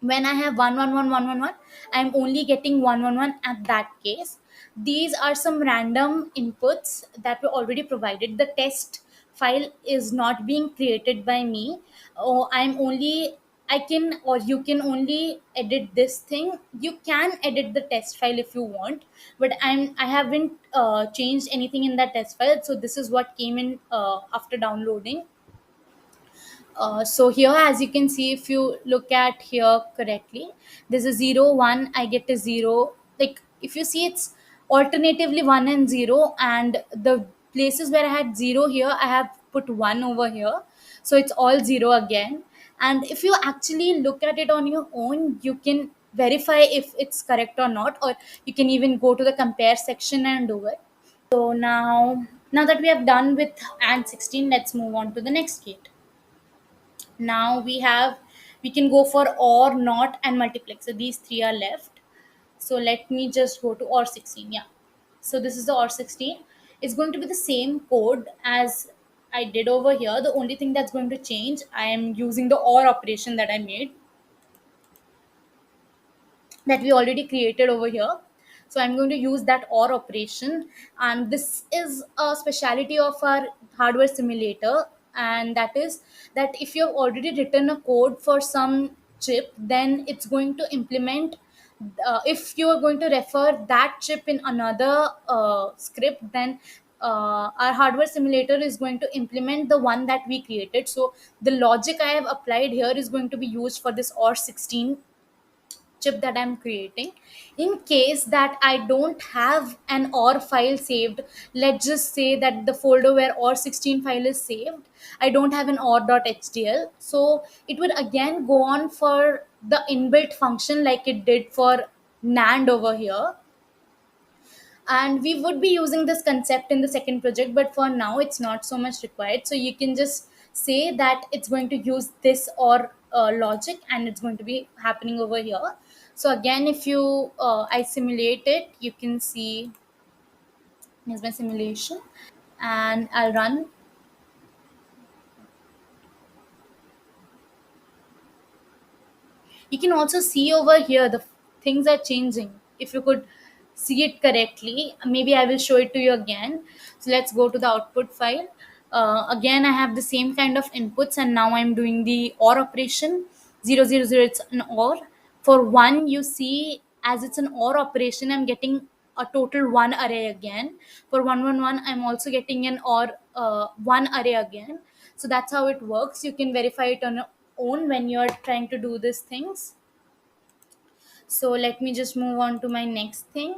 When I have 1 1 1 1 1 1, I'm only getting 1 1 1 at that case. These are some random inputs that were already provided. The test file is not being created by me. Oh, I'm only I can, or you can only edit this thing. You can edit the test file if you want, but I haven't changed anything in that test file. So this is what came in after downloading. So here, as you can see, if you look at here correctly, there's a 0 1, I get a 0. Like if you see, it's alternatively 1 and 0, and the places where I had 0 here, I have put 1 over here, so it's all 0 again. And if you actually look at it on your own, you can verify if it's correct or not, or you can even go to the compare section and do it. So now that we have done with and 16, let's move on to the next gate. Now we can go for or, not, and multiplex. So these three are left. So let me just go to or 16. Yeah, so this is the or 16. It's going to be the same code as I did over here. The only thing that's going to change, I am using the or operation that I made. that we already created over here. So I'm going to use that or operation, and this is a speciality of our hardware simulator, and that is that if you have already written a code for some chip, then it's going to implement, if you are going to refer that chip in another script, then our hardware simulator is going to implement the one that we created. So the logic I have applied here is going to be used for this or 16 chip that I'm creating. In case that I don't have an or file saved, let's just say that the folder where or 16 file is saved, I don't have an or.hdl, so it would again go on for the inbuilt function like it did for NAND over here, and we would be using this concept in the second project, but for now it's not so much required. So you can just say that it's going to use this or logic, and it's going to be happening over here. So again, if you I simulate it, you can see here's my simulation, and I'll run. You can also see over here the things are changing. If you could see it correctly, maybe I will show it to you again. So let's go to the output file. Again, I have the same kind of inputs, and now I'm doing the or operation. 000, it's an or. For 1, you see, as it's an or operation, I'm getting a total 1 array again. For 111, I'm also getting an or 1 array again. So that's how it works. You can verify it on your own when you're trying to do these things. So let me just move on to my next thing.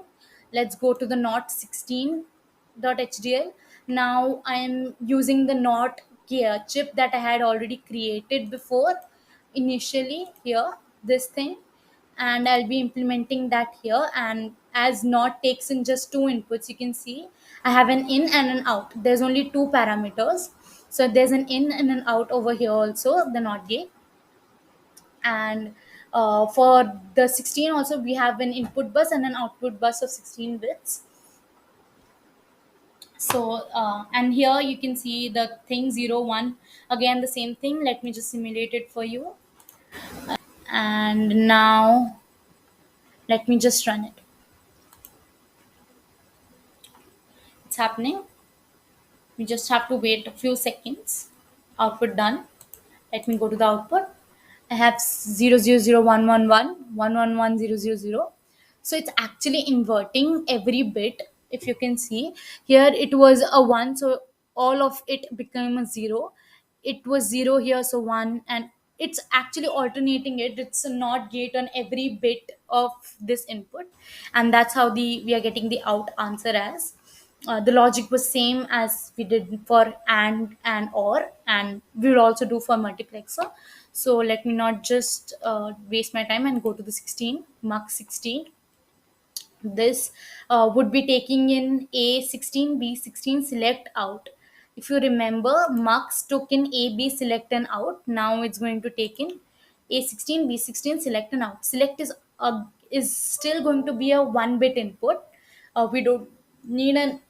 Let's go to the not 16.hdl. Now I am using the not gear chip that I had already created before initially here, this thing, and I'll be implementing that here. And as not takes in just two inputs, you can see I have an in and an out. There's only two parameters, so there's an in and an out over here also, the not gate. And for the 16 also, we have an input bus and an output bus of 16 bits. So and here you can see the thing 0 1, again the same thing. Let me just simulate it for you, and now let me just run it. It's happening. We just have to wait a few seconds. Output done. Let me go to the output. I have 0 0 0 1 1 1 1 1 1 1 0 0 0. So it's actually inverting every bit. If you can see here, it was a 1, so all of it became a 0. It was 0 here, so 1, and it's actually alternating it. It's a not gate on every bit of this input, and that's how the we are getting the out answer as. The logic was same as we did for and or, and we will also do for multiplexer. So let me not just waste my time and go to the 16 mux 16. This would be taking in A16 B16 select out. If you remember, mux took in A B select and out. Now it's going to take in A16 B16 select and out. Select is still going to be a 1 bit input. We don't need an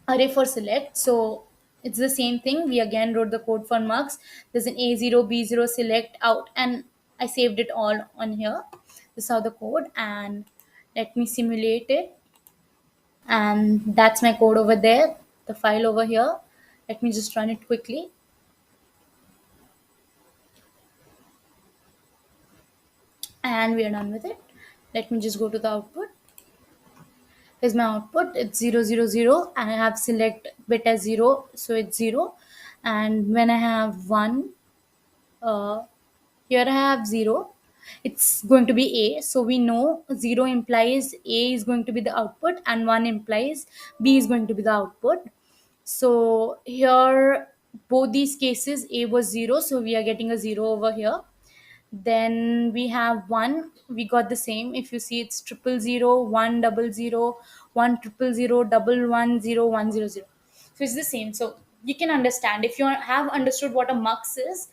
array for select, so it's the same thing. We again wrote the code for mux. There's an A0 B0 select out, and I saved it all on here. This is how the code, and let me simulate it. And that's my code over there, the file over here. Let me just run it quickly, and we are done with it. Let me just go to the output. Here's my output. It's 0 0 0, and I have select bit as 0, so it's 0. And when I have 1, uh, here I have 0. It's going to be A. So we know 0 implies A is going to be the output, and 1 implies B is going to be the output. So here, both these cases, A was 0. So we are getting a 0 over here. Then we have 1. We got the same. If you see, it's 0 0 0 1 0 0 1 0 0 double 1 0 1 0 0. So it's the same. So you can understand, if you have understood what a mux is,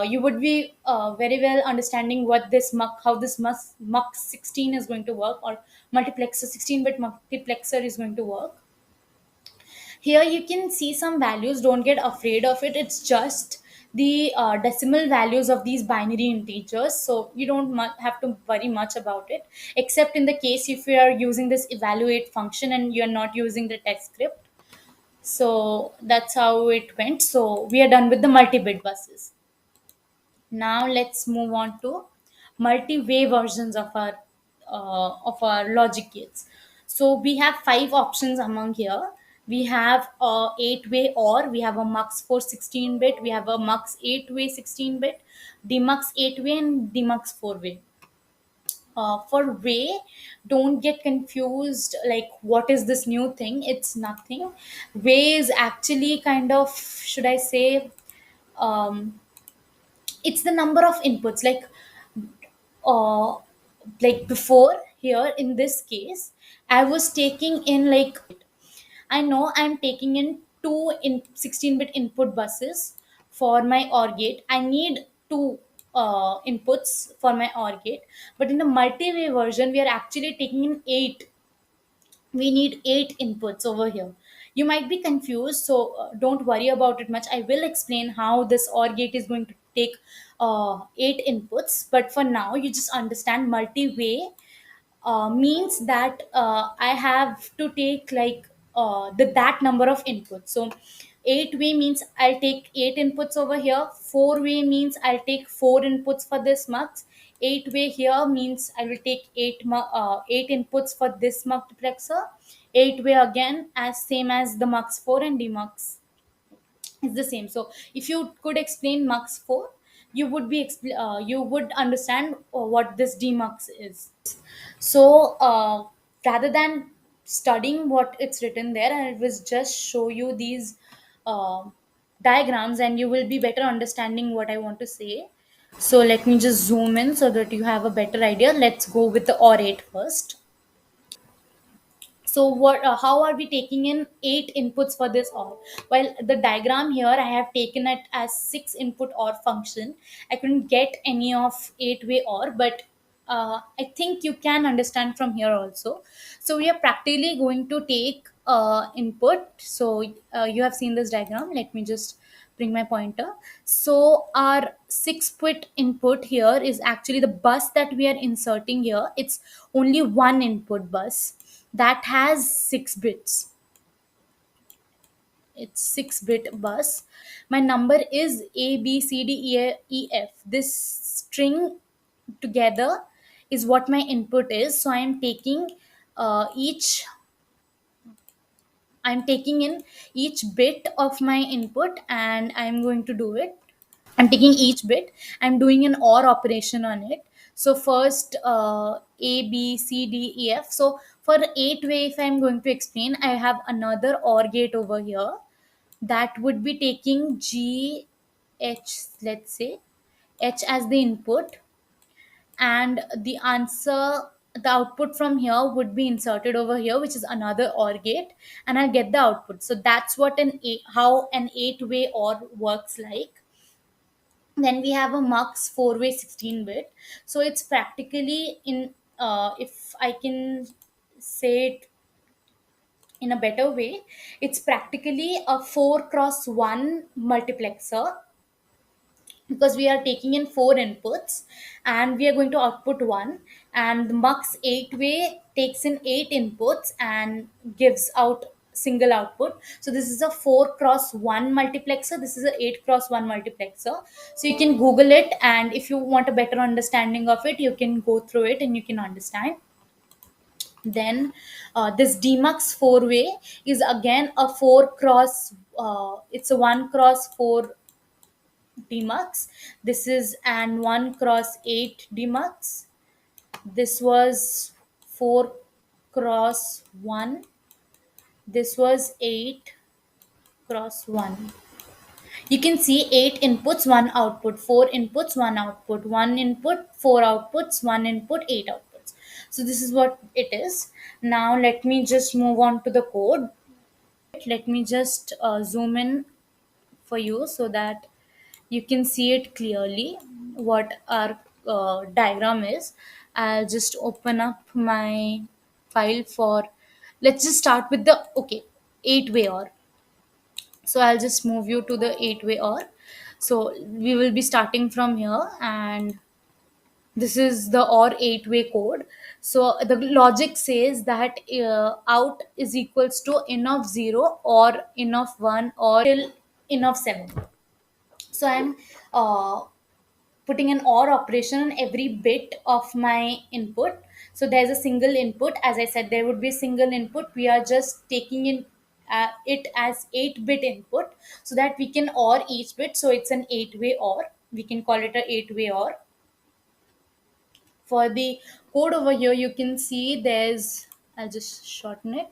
you would be very well understanding what this mux, how this mux 16 is going to work, or multiplexer 16-bit multiplexer is going to work. Here you can see some values. Don't get afraid of it. It's just the decimal values of these binary integers, so you don't have to worry much about it, except in the case if you are using this evaluate function and you're not using the test script. So that's how it went. So we are done with the multi-bit buses. Now let's move on to multi-way versions of our logic gates. So we have five options among here. We have a 8-way OR, we have a MUX 4 16-bit, we have a MUX 8-way 16-bit, DMUX 8-way, and DMUX 4-way. For way, don't get confused like what is this new thing. It's nothing. Way is actually kind of, should I say, um, it's the number of inputs, uh before, here in this case I was taking in like, I know I'm taking in two in 16-bit input buses for my OR gate. I need two inputs for my OR gate, but in the multi-way version we are actually taking in eight. We need eight inputs over here. You might be confused, so don't worry about it much. I will explain how this OR gate is going to take eight inputs, but for now you just understand multi-way means that I have to take like that number of inputs. So 8-way means I'll take eight inputs over here. 4-way means I'll take four inputs for this mux. 8-way here means I will take eight inputs for this multiplexer. 8-way again as same as the mux 4 and demux is the same. So if you could explain mux 4, you would you would understand what this demux is. So rather than studying what it's written there, I will just show you these uh, diagrams and you will be better understanding what I want to say. So let me just zoom in so that you have a better idea. Let's go with the OR 8 first. So what how are we taking in eight inputs for this OR? Well, the diagram here I have taken it as six input OR function. I couldn't get any of 8-way OR, but I think you can understand from here also. So we are practically going to take input. So you have seen this diagram. Let me just bring my pointer. So our 6-bit input here is actually the bus that we are inserting here. It's only one input bus that has 6 bits. It's 6-bit bus. My number is A B C D E F. This string together is what my input is. So each I'm taking in each bit of my input and I'm going to do it. I'm taking each bit, I'm doing an OR operation on it. So first A, B, C, D, E, F. So for 8-way, if I'm going to explain, I have another OR gate over here that would be taking G, H, let's say, H as the input, and the output from here would be inserted over here, which is another OR gate, and I'll get the output. So that's what how an 8-way OR works like. Then we have a mux 4-way 16-bit. So it's practically in if I can say it in a better way, it's practically a 4 cross 1 multiplexer, because we are taking in four inputs and we are going to output one, and the mux 8-way takes in eight inputs and gives out single output. So this is a 4 cross 1 multiplexer, this is a 8 cross 1 multiplexer. So you can google it, and if you want a better understanding of it, you can go through it and you can understand. Then this DMUX 4-way is again a 4 cross it's a 1 cross 4 DMUX. This is an 1 cross 8 DMUX. This was 4 cross 1. This was 8 cross 1. You can see 8 inputs, 1 output, 4 inputs, 1 output, 1 input, 4 outputs, 1 input, 8 outputs. So this is what it is. Now let me just move on to the code. Let me just zoom in for you so that you can see it clearly what our diagram is. I'll just open up my file for, let's just start with the 8-way OR. So I'll just move you to the 8-way OR. So we will be starting from here, and this is the or 8-way code. So the logic says that out is equals to in of 0 or in of 1 or till in of 7. So I'm putting an or operation on every bit of my input. So there's a single input. As I said, there would be a single input. We are just taking in it as 8-bit input, so that we can or each bit. So it's an 8-way or. We can call it a 8-way or. For the code over here, you can see there's, I'll just shorten it,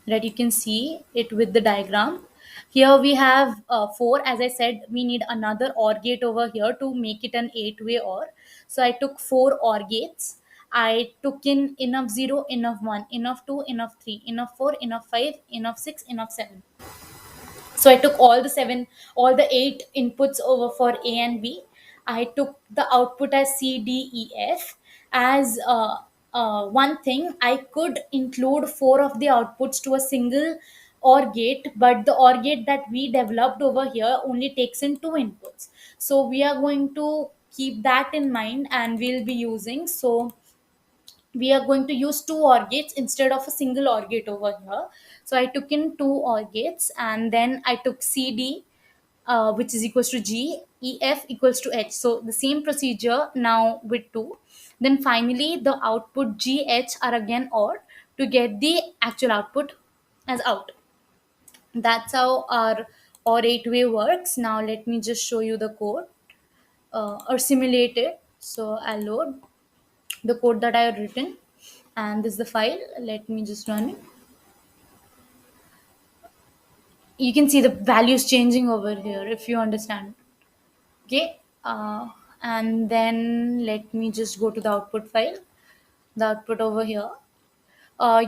that you can see it with the diagram. Here we have 4. As I said, we need another or gate over here to make it an 8-way or. So I took 4 or gates. I took in of 0, in of 1, in of 2, in of 3, in of 4, in of 5, in of 6, in of 7. So I took all the 8 inputs over for A and B. I took the output as C, D, E, F. As one thing, I could include 4 of the outputs to a single OR gate, but the OR gate that we developed over here only takes in 2 inputs. So we are going to keep that in mind, and we'll be using, so we are going to use 2 OR gates instead of a single OR gate over here. So I took in 2 OR gates, and then I took CD, which is equals to G, EF equals to H. So the same procedure now with 2. Then finally the output GH are again OR to get the actual output as out. That's how our OR 8-way works. Now let me just show you the code, or simulate it. So I'll load the code that I had written, and this is the file. Let me just run it. You can see the values changing over here, if you understand. Okay, and then let me just go to the output file, the output over here. uh,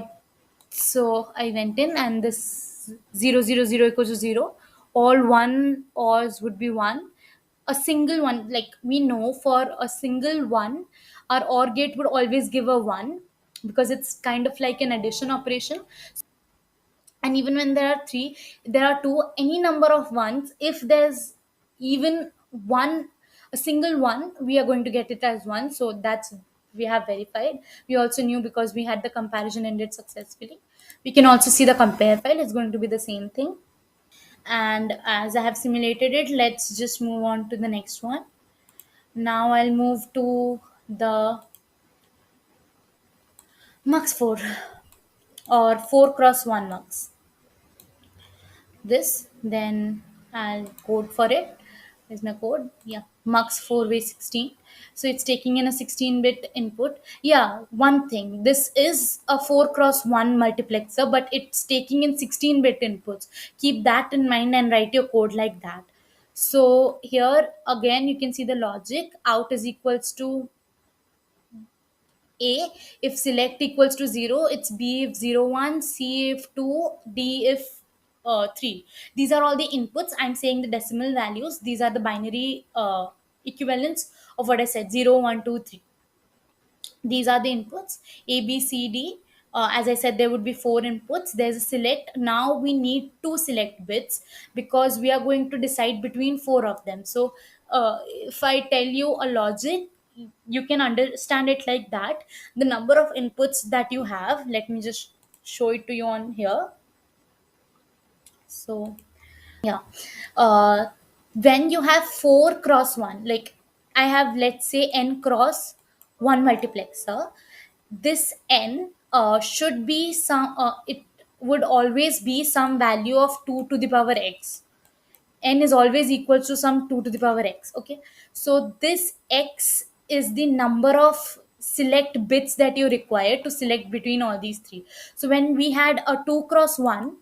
so I went in, and this 0 0 0 equals to 0. All one ors would be 1. A single one, like we know, for a single one, our or gate would always give a 1, because it's kind of like an addition operation. And even when there are 3, there are 2, any number of ones, if there's even one, a single one, we are going to get it as 1. So that's, we have verified. We also knew because we had the comparison ended successfully. We can also see the compare file, it's going to be the same thing. And as I have simulated it, let's just move on to the next one. Now I'll move to the mux 4, or 4 cross 1 mux. This, then I'll code for it. There's my code. Yeah, mux 4-way 16. So it's taking in a 16-bit input. Yeah, one thing, this is a 4 cross 1 multiplexer, but it's taking in 16-bit inputs. Keep that in mind and write your code like that. So here again, you can see the logic. Out is equals to A if select equals to 0, it's B if 0 1, C if 2, D if 3. These are all the inputs. I'm saying the decimal values. These are the binary equivalents of what I said, 0 1 2 3. These are the inputs, A, B, C, D. As I said, there would be 4 inputs. There's a select. Now we need 2 select bits, because we are going to decide between 4 of them. So if I tell you a logic, you can understand it like that. The number of inputs that you have, let me just show it to you on here. So yeah, uh, when you have 4 cross 1, like I have, let's say, n cross 1 multiplexer, this n should be some, it would always be some value of 2 to the power x. N is always equal to some 2 to the power x. Okay, so this x is the number of select bits that you require to select between all these three. So when we had a 2 cross 1,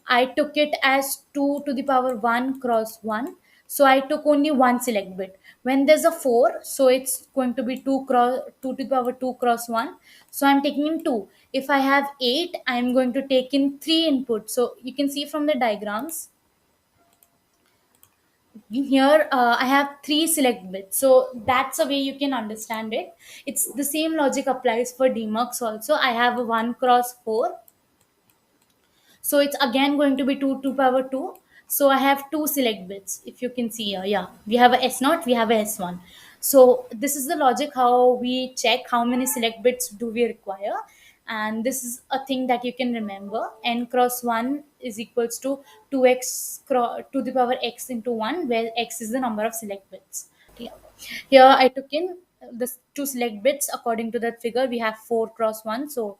I took it as 2 to the power 1 cross 1. So I took only one select bit. When there's a 4, so it's going to be 2 to the power 2 cross 1. So I'm taking in 2. If I have 8, I'm going to take in 3 inputs. So you can see from the diagrams here, I have 3 select bits. So that's a way you can understand it. It's the same logic applies for demux also. I have a 1 cross 4, so it's again going to be 2 to power 2. So I have two select bits. If you can see here, yeah, we have a S naught, we have a S1. So this is the logic how we check how many select bits do we require. And this is a thing that you can remember. N cross 1 is equals to 2 the power x into 1, where x is the number of select bits. Yeah. Here I took in the two select bits according to that figure. We have 4 cross 1, so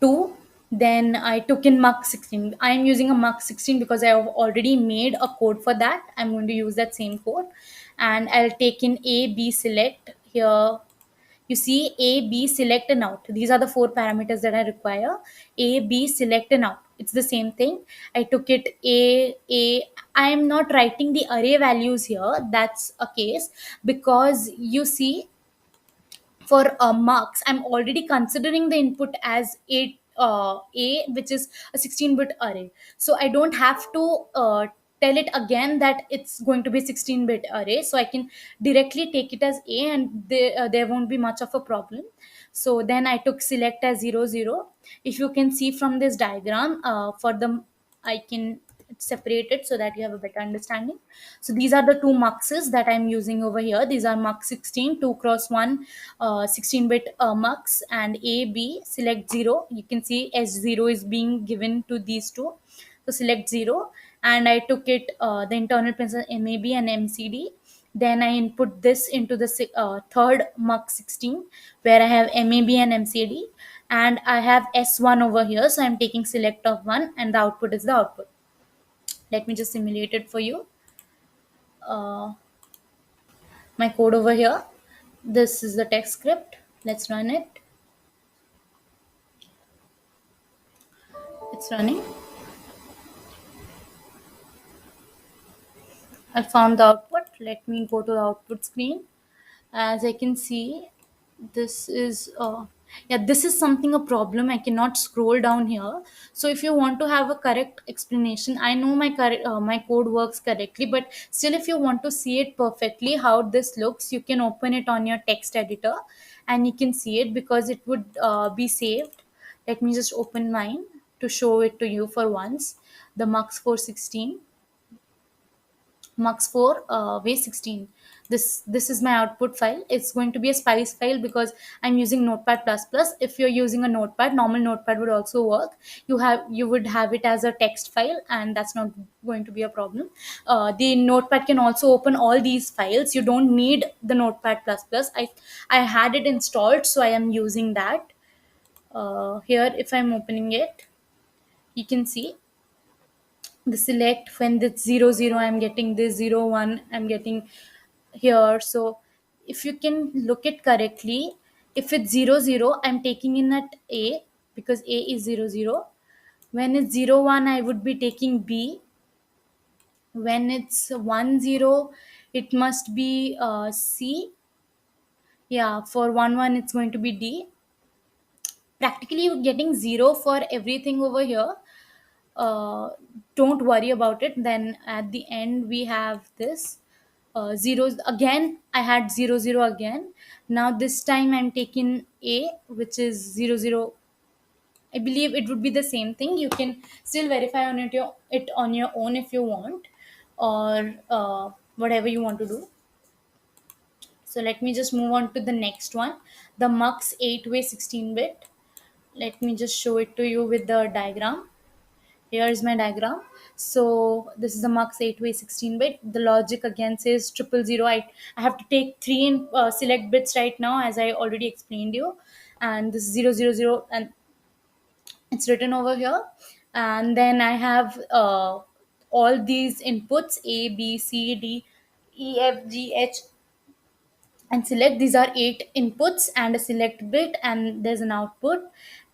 2. Then I took in mux 16. I am using a mux 16 because I have already made a code for that. I'm going to use that same code, and I'll take in a b select. Here you see a b select and out. These are the four parameters that I require. A b select and out, it's the same thing. I took it a. I am not writing the array values here, that's a case, because you see, for marks I'm already considering the input as a, which is a 16-bit array. So I don't have to tell it again that it's going to be 16-bit array, so I can directly take it as a, and there won't be much of a problem. So then I took select as 00. If you can see from this diagram, for the I can separate it so that you have a better understanding. So these are the two muxes that I'm using over here. These are mux 16, 2 cross 1, 16-bit mux, and A, B, select 0. You can see S0 is being given to these two. So select 0, and I took it, the internal pins are MAB and MCD. Then I input this into the third mux 16, where I have MAB and MCD, and I have S1 over here. So I'm taking select of 1, and the output is the output. Let me just simulate it for you. My code over here. This is the text script. Let's run it. It's running. I found the output. Let me go to the output screen. As I can see, this is yeah, this is something a problem. I cannot scroll down here. So if you want to have a correct explanation, I know my code works correctly, but still, if you want to see it perfectly how this looks, you can open it on your text editor, and you can see it because it would be saved. Let me just open mine to show it to you for once. The Mux 416, mux 4 way 16. This is my output file. It's going to be a spice file because I'm using notepad plus plus. If you're using a notepad, normal notepad would also work. You would have it as a text file, and that's not going to be a problem. The notepad can also open all these files. You don't need the notepad plus plus. I had it installed, so I am using that. Here, if I'm opening it, you can see the select. When the 00, I'm getting this 01, I'm getting here. So if you can look it correctly, if it's 00, I'm taking in at a, because a is 00. When it's 01, I would be taking b. When it's 10, it must be c. Yeah, for 11, it's going to be d. Practically you're getting 0 for everything over here. uh, don't worry about it. Then at the end we have this zeros again. I had 00 again. Now this time I'm taking a, which is 00. I believe it would be the same thing. You can still verify it on your own if you want, or whatever you want to do. So let me just move on to the next one, the mux 8-way 16-bit. Let me just show it to you with the diagram. Here is my diagram. So this is the mux 8-way 16-bit. The logic again says 000. I have to take three in select bits right now, as I already explained you. And this is 000, and it's written over here. And then I have all these inputs: A, B, C, D, E, F, G, H, and select. These are 8 inputs and a select bit, and there's an output.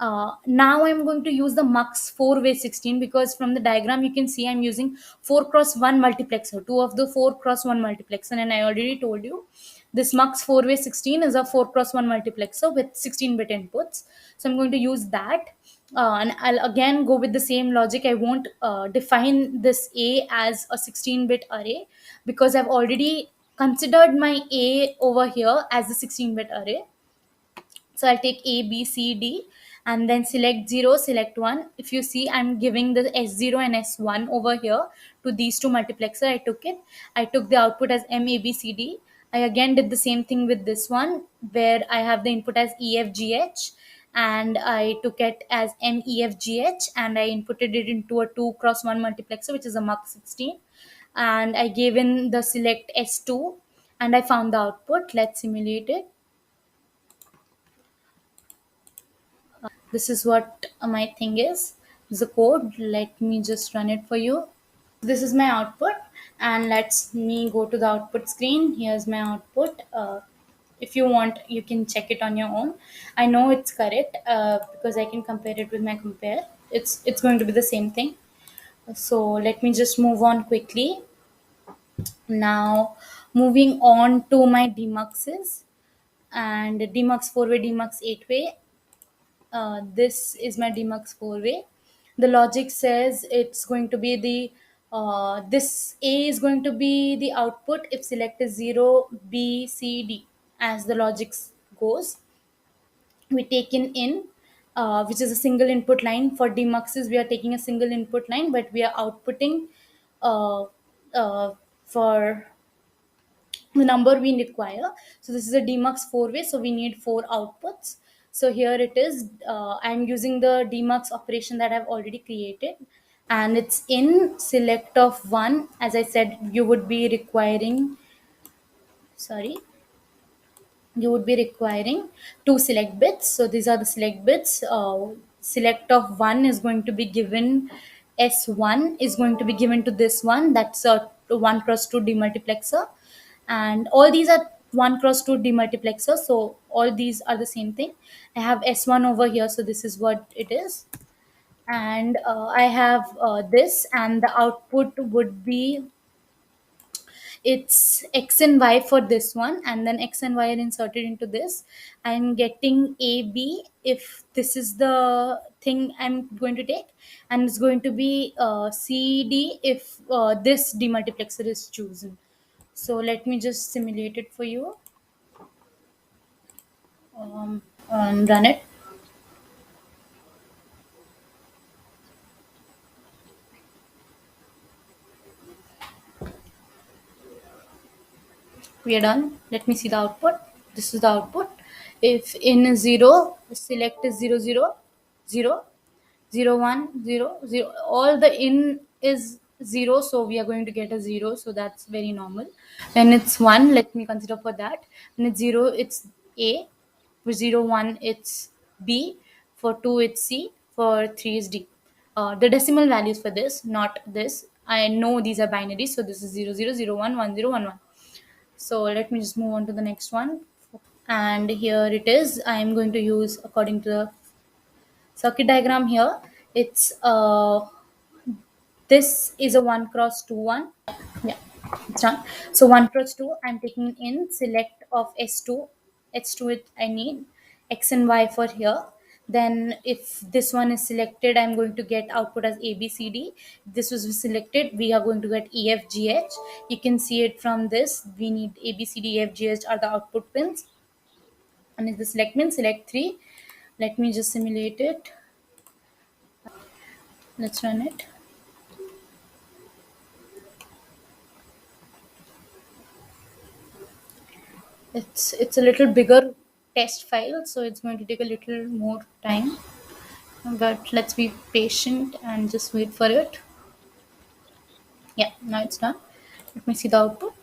Now I'm going to use the mux 4-way 16, because from the diagram you can see I'm using 4 cross 1 multiplexer, two of the 4 cross 1 multiplexer, and I already told you this mux 4-way 16 is a 4 cross 1 multiplexer with 16-bit inputs. So I'm going to use that. And I'll again go with the same logic. I won't define this A as a 16-bit array, because I've already considered my A over here as a 16-bit array. So I'll take A, B, C, D, and then select 0, select 1. If you see, I'm giving the S0 and S1 over here to these two multiplexer. I took the output as MABCD. I again did the same thing with this one, where I have the input as EFGH, and I took it as MEFGH, and I inputted it into a 2 cross 1 multiplexer, which is a Mach 16, and I gave in the select S2, and I found the output. Let's simulate it. This is what my thing is. The code, let me just run it for you. This is my output, and let's me go to the output screen. Here's my output. If you want, you can check it on your own. I know it's correct because I can compare it with my compare. It's going to be the same thing. So let me just move on quickly. Now, moving on to my demuxes, and demux 4-way, demux 8-way. This is my demux 4-way. The logic says it's going to be the this A is going to be the output if select is 0, B, C, D. As the logic goes, we take in which is a single input line. For demuxes, we are taking a single input line, but we are outputting uh, for the number we require. So this is a demux 4-way, so we need 4 outputs. So here it is. I'm using the demux operation that I've already created, and it's in select of 1. As I said, you would be requiring, sorry, you would be requiring 2 select bits. So these are the select bits. Select of 1 is going to be given, S1 is going to be given to this one. That's a 1 cross 2 demultiplexer, and all these are 1 cross 2 demultiplexer, so all these are the same thing. I have S1 over here, so this is what it is. And I have this, and the output would be, it's x and y for this one, and then x and y are inserted into this. I'm getting AB if this is the thing I'm going to take, and it's going to be CD if this demultiplexer is chosen. So let me just simulate it for you, and run it. We are done. Let me see the output. This is the output. If in is 0, select is 0, 0, 0, 0, 1, 0, 0. All the in is 0, so we are going to get a 0. So that's very normal. When it's 1, let me consider for that. When it's 0, it's A. For 0, 1, it's B. For 2, it's C. For 3 is D. The decimal values for this, not this. I know these are binaries, so this is 0, 0, 0, 1, 1, 0, 1, 1. So let me just move on to the next one. And here it is. I am going to use, according to the circuit diagram here, it's this is a 1 cross 2 one. Yeah, it's done. So 1 cross 2, I'm taking in select of S2. S2 it I need X and Y for here. Then if this one is selected, I'm going to get output as ABCD. If this was selected, we are going to get EFGH. You can see it from this. We need ABCD, EFGH are the output pins. And if the select pin, select 3. Let me just simulate it. Let's run it. It's a little bigger test file, so it's going to take a little more time, but let's be patient and just wait for it. Yeah, now it's done. Let me see the output.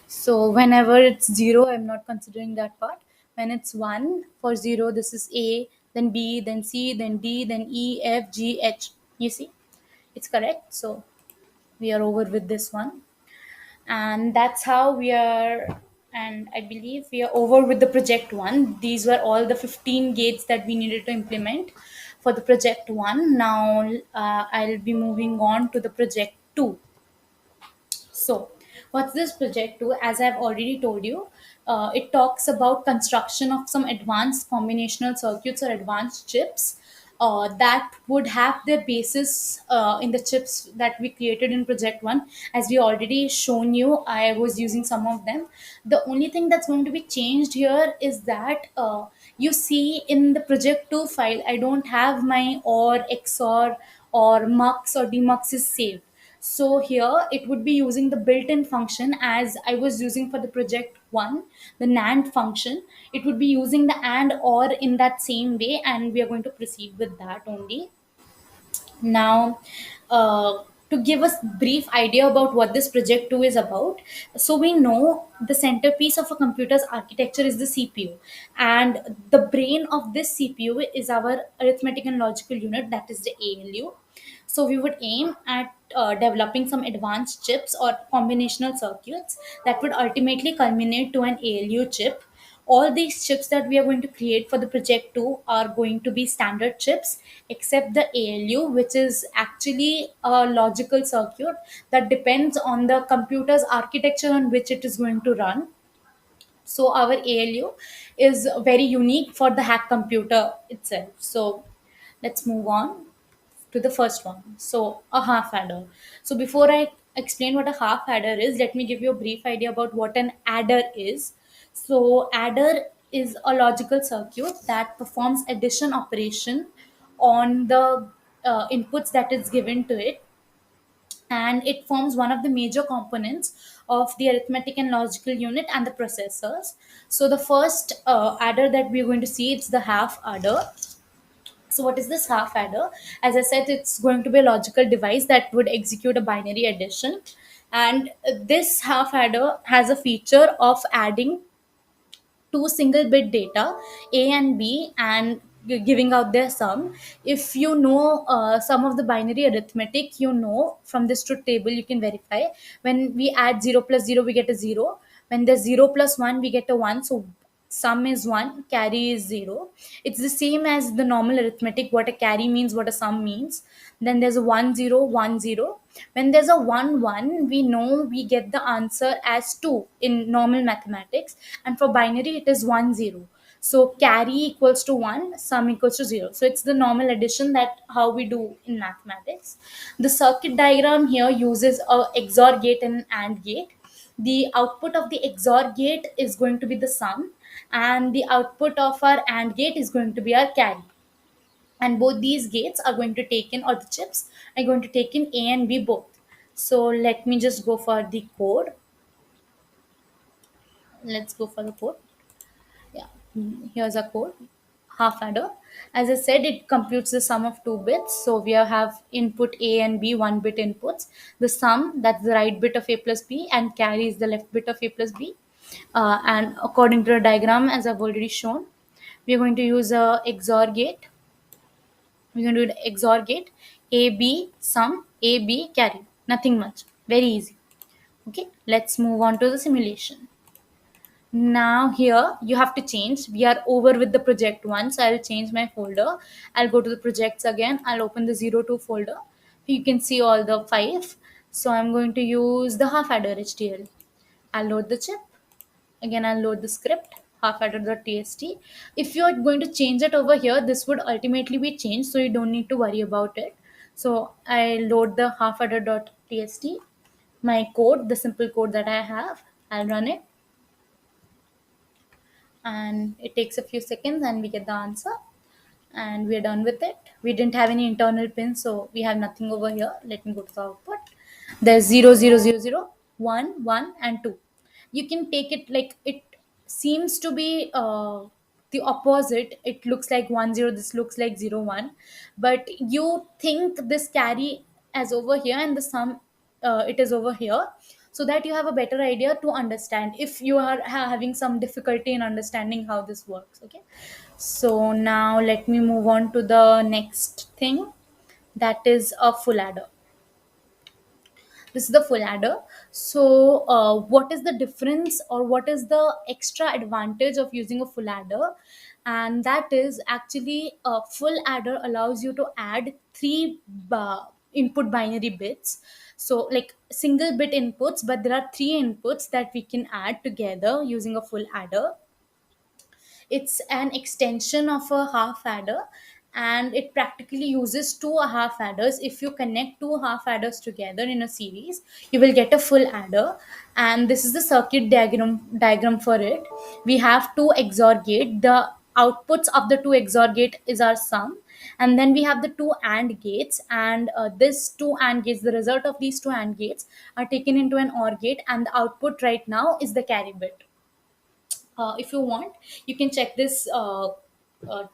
So whenever it's 0, I'm not considering that part. When it's 1, for 0, this is A, then B, then C, then D, then E, F, G, H. You see, it's correct. So we are over with this one, and that's how we are. And I believe we are over with the project 1. These were all the 15 gates that we needed to implement for the project 1. Now I'll be moving on to the project 2. So, what's this project do? As I've already told you, it talks about construction of some advanced combinational circuits or advanced chips that would have their basis in the chips that we created in project 1. As we already shown you, I was using some of them. The only thing that's going to be changed here is that You see in the project 2 file, I don't have my or, XOR, or mux or demux is saved. So here it would be using the built-in function as I was using for the project 1, the NAND function. It would be using the and or in that same way, and we are going to proceed with that only. Now, to give us brief idea about what this project 2 is about, so we know the centerpiece of a computer's architecture is the CPU, and the brain of this CPU is our arithmetic and logical unit, that is the ALU. So we would aim at developing some advanced chips or combinational circuits that would ultimately culminate to an ALU chip. All these chips that we are going to create for the project 2 are going to be standard chips, except the ALU, which is actually a logical circuit that depends on the computer's architecture on which it is going to run. So our ALU is very unique for the hack computer itself. So let's move on to the first one. So a half adder. So before I explain what a half adder is, let me give you a brief idea about what an adder is. So adder is a logical circuit that performs addition operation on the inputs that is given to it, and it forms one of the major components of the arithmetic and logical unit and the processors. So the first adder that we're going to see, it's the half adder. So what is this half adder? As I said, it's going to be a logical device that would execute a binary addition, and this half adder has a feature of adding two single bit data, A and B, and giving out their sum. If you know some of the binary arithmetic, you know from this truth table you can verify. When we add 0 plus 0, we get a 0. When there's 0 plus 1, we get a 1. So sum is 1, carry is 0. It's the same as the normal arithmetic, what a carry means, what a sum means. Then there's a 1 0 1 0. When there's a 1 1, we know we get the answer as 2 in normal mathematics, and for binary it is 1 0. So carry equals to 1, sum equals to 0. So it's the normal addition, that how we do in mathematics. The circuit diagram here uses a XOR gate and AND gate. The output of the XOR gate is going to be the sum, and the output of our AND gate is going to be our carry. And both these gates are going to take in, or the chips are going to take in, A and B both. So let me just go for the code. Let's go for the code. Yeah. Here's a code. Half adder. As I said, it computes the sum of two bits. So we have input A and B, 1 bit inputs. The sum, that's the right bit of A plus B, and carry is the left bit of A plus B. And according to the diagram, as I've already shown, we're going to use a XOR gate. We're going to do the XOR gate. A B sum, A B carry. Nothing much. Very easy. Okay, let's move on to the simulation. Now here you have to change. We are over with the project 1, so I'll change my folder. I'll go to the projects again. I'll open the 02 folder. You can see all the 5. So I'm going to use the half adder HDL. I'll load the chip. Again, I'll load the script, halfadder.txt. If you're going to change it over here, this would ultimately be changed, so you don't need to worry about it. So I load the halfadder.txt, my code, the simple code that I have. I'll run it, and it takes a few seconds and we get the answer, and we're done with it. We didn't have any internal pins, so we have nothing over here. Let me go to the output. There's 0 0 0 0 1 1 and 2. You can take it like it seems to be the opposite. It looks like 1 0, this looks like 0 1, but you think this carry as over here and the sum it is over here, so that you have a better idea to understand if you are having some difficulty in understanding how this works. Okay, so now let me move on to the next thing, that is a full adder. This is the full adder. So what is the difference, or what is the extra advantage of using a full adder? And that is actually a full adder allows you to add three input binary bits. So like single bit inputs, but there are three inputs that we can add together using a full adder. It's an extension of a half adder, and it practically uses two half adders. If you connect two half adders together in a series, you will get a full adder. And this is the circuit diagram for it. We have two XOR gate. The outputs of the two XOR gate is our sum, and then we have the two AND gates, and this two AND gates, the result of these two AND gates are taken into an OR gate, and the output right now is the carry bit. If you want, you can check this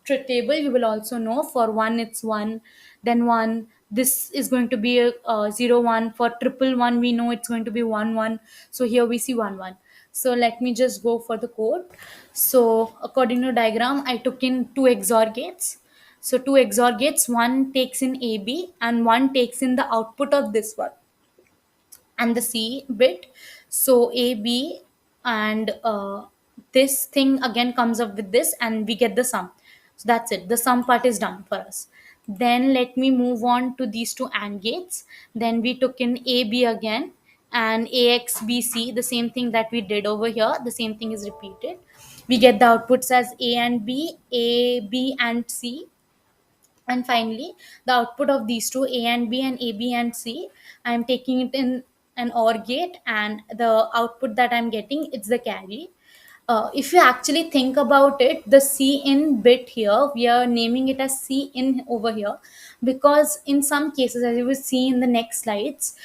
truth table. You will also know for one it's one, then one. This is going to be a 0 1. For triple one, we know it's going to be 1 1. So here we see 1 1. So let me just go for the code. So according to diagram, I took in two XOR gates. So two XOR gates, one takes in AB and one takes in the output of this one and the C bit. So A, B, and this thing again comes up with this, and we get the sum. So that's it. The sum part is done for us. Then let me move on to these two AND gates. Then we took in A, B again, and AX, B, C, the same thing that we did over here. The same thing is repeated. We get the outputs as A and B, A, B, and C, and finally the output of these two A and B and A, B, and C, I am taking it in an OR gate, and the output that I'm getting, it's the carry. If you actually think about it, the C in bit here, we are naming it as C in over here because in some cases, as you will see in the next slides,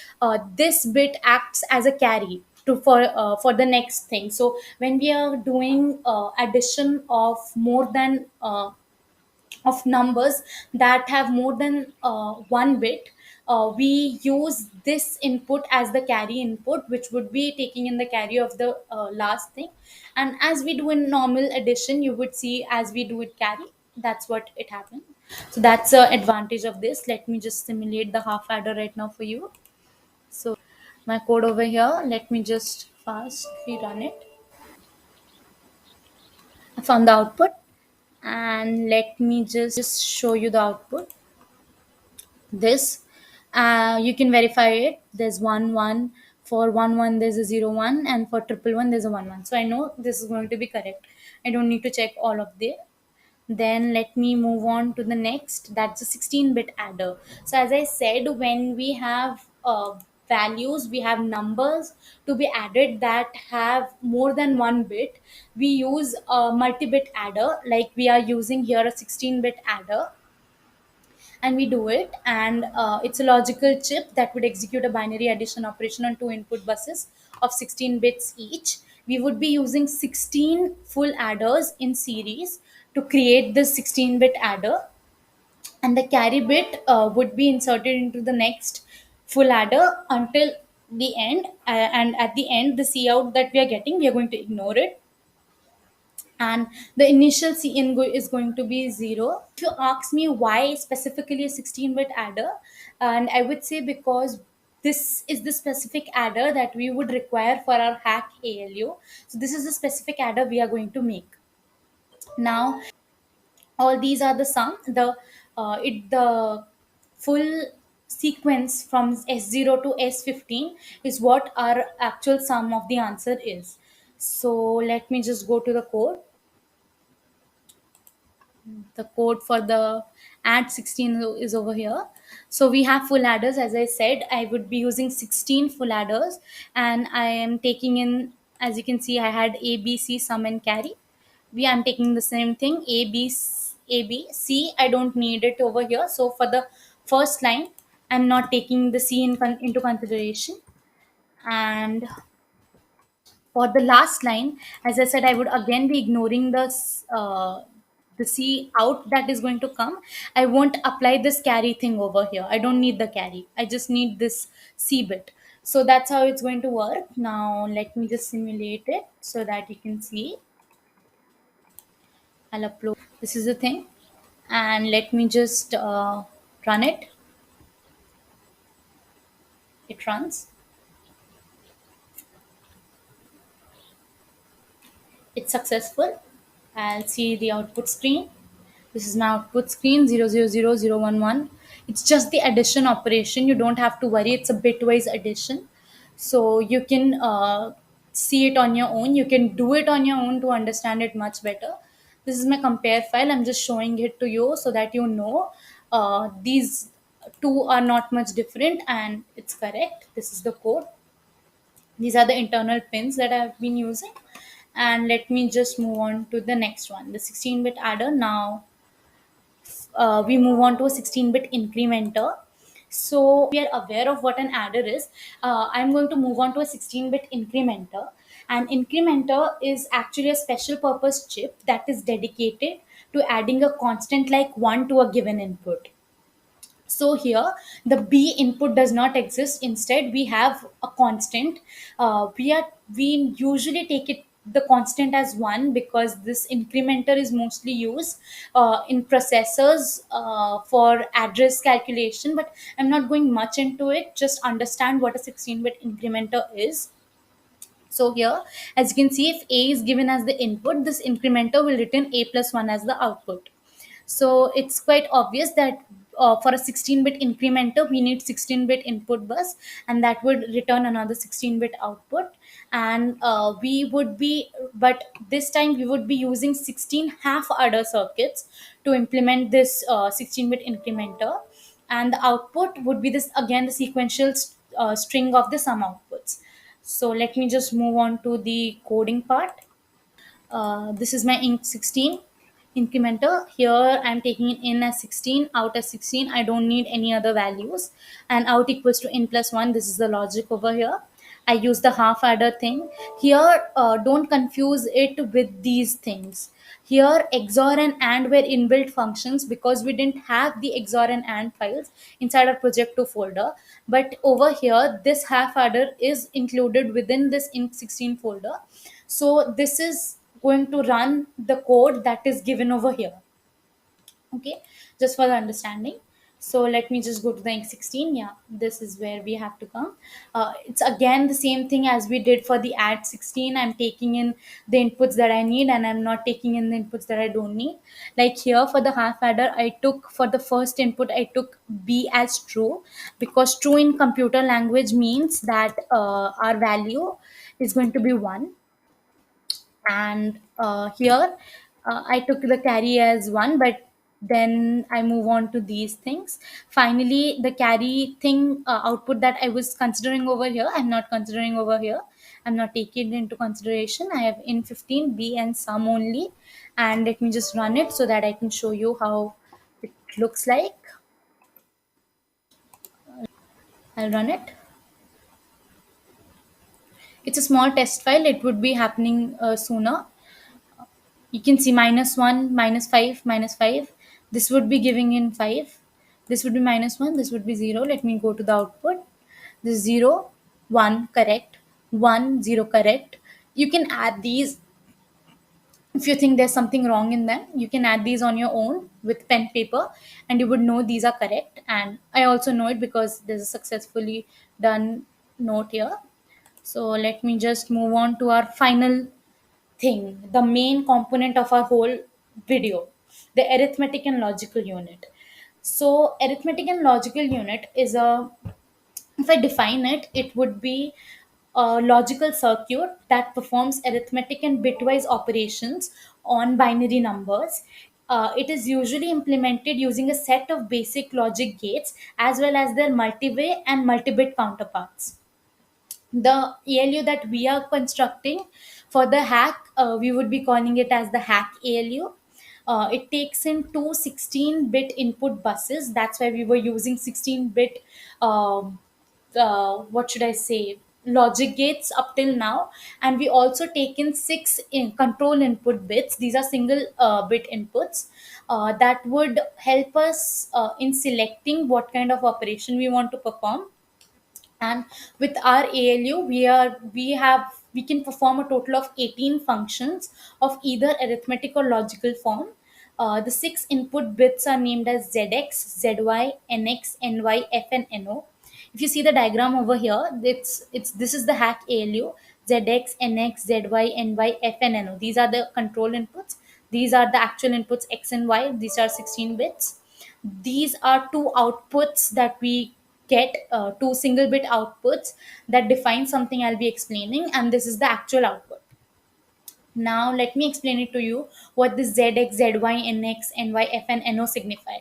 this bit acts as a carry to for the next thing. So when we are doing addition of more than of numbers that have more than one bit, we use this input as the carry input, which would be taking in the carry of the last thing. And as we do in normal addition, you would see as we do it carry, that's what it happened. So that's the advantage of this. Let me just simulate the half adder right now for you. So my code over here, let me just fast rerun it. I found the output, and let me just show you the output. This you can verify it. There's 1 1. For 1 1 there's a 0 1, and for triple one there's a 1 1. So I know this is going to be correct. I don't need to check all of the. Then let me move on to the next. That's a 16-bit adder. So as I said, when we have values, we have numbers to be added that have more than one bit, we use a multi-bit adder, like we are using here a 16-bit adder, and we do it. And it's a logical chip that would execute a binary addition operation on two input buses of 16 bits each. We would be using 16 full adders in series to create this 16-bit adder, and the carry bit would be inserted into the next full adder until the end. And at the end, the C out that we are getting, we are going to ignore it, and the initial is going to be 0. If you ask me why specifically a 16-bit adder, and I would say because this is the specific adder that we would require for our hack ALU. So this is the specific adder we are going to make. Now all these are the sum. The full sequence from S0 to S15 is what our actual sum of the answer is. So let me just go to the code. The code for the add 16 is over here. So we have full adders. As I said, I would be using 16 full adders, and I am taking in, as you can see, I had A, B, C, sum, and carry. I'm taking the same thing, A, B, C. I don't need it over here. So for the first line, I'm not taking the C into consideration. And for the last line, as I said, I would again be ignoring the C out that is going to come. I won't apply this carry thing over here. I don't need the carry. I just need this C bit. So that's how it's going to work. Now let me just simulate it so that you can see. I'll upload. This is the thing, and let me just run it. It runs. It's successful. I'll see the output screen. This is my output screen, 0000011. It's just the addition operation. You don't have to worry. It's a bitwise addition. So you can see it on your own. You can do it on your own to understand it much better. This is my compare file. I'm just showing it to you so that you know these two are not much different and it's correct. This is the code. These are the internal pins that I've been using. And let me just move on to the next one, the 16-bit adder. Now we move on to a 16-bit incrementer. So we are aware of what an adder is. I'm going to move on to a 16-bit incrementer. An incrementer is actually a special purpose chip that is dedicated to adding a constant like 1 to a given input. So here the b input does not exist. Instead we have a constant. We usually take it the constant as 1 because this incrementer is mostly used in processors for address calculation, but I'm not going much into it. Just understand what a 16-bit incrementer is. So here, as you can see, if a is given as the input, this incrementer will return a plus 1 as the output. So it's quite obvious that for a 16-bit incrementer, we need 16-bit input bus, and that would return another 16-bit output. And but this time we would be using 16 half adder circuits to implement this 16-bit incrementer, and the output would be this again the sequential string of the sum outputs. So let me just move on to the coding part. This is my int 16 incrementer. Here I'm taking it in as 16, out as 16. I don't need any other values. And out equals to in plus 1. This is the logic over here. I use the half adder thing. Here, don't confuse it with these things. Here, XOR and AND were inbuilt functions because we didn't have the XOR and AND files inside our project 2 folder. But over here, this half adder is included within this int16 folder. So this is going to run the code that is given over here. Okay, just for the understanding. So let me just go to the ink16. Yeah, this is where we have to come. It's again the same thing as we did for the add 16. I'm taking in the inputs that I need, and I'm not taking in the inputs that I don't need. Like here for the half adder, I took for the first input, I took b as true, because true in computer language means that our value is going to be 1. And here I took the carry as 1, but then I move on to these things. Finally, the carry thing output that I was considering over here, I'm not considering over here. I'm not taking it into consideration. I have in 15 b and sum only. And let me just run it so that I can show you how it looks like. I'll run it. It's a small test file. It would be happening sooner. You can see -1, -5, -5. This would be giving in 5. This would be -1. This would be 0. Let me go to the output. This 0, 1, correct. 1, 0, correct. You can add these. If you think there's something wrong in them, you can add these on your own with pen paper, and you would know these are correct. And I also know it because there's a successfully done note here. So let me just move on to our final thing, the main component of our whole video, the arithmetic and logical unit. So, arithmetic and logical unit is a, if I define it, it would be a logical circuit that performs arithmetic and bitwise operations on binary numbers. It is usually implemented using a set of basic logic gates as well as their multi-way and multi-bit counterparts. The ALU that we are constructing for the hack, we would be calling it as the hack ALU. It takes in two 16-bit input buses. That's why we were using 16-bit, what should I say, logic gates up till now. And we also take in six control input bits. These are single bit inputs that would help us in selecting what kind of operation we want to perform. And with our ALU, we can perform a total of 18 functions of either arithmetic or logical form. The six input bits are named as ZX, ZY, NX, NY, F, and NO. If you see the diagram over here, it's this is the hack ALU. ZX, NX, ZY, NY, F, and NO. These are the control inputs. These are the actual inputs X and Y. These are 16 bits. These are two outputs that we get, two single bit outputs that define something I'll be explaining, and this is the actual output. Now let me explain it to you what the ZX, ZY, NX, NY, F, and NO signify.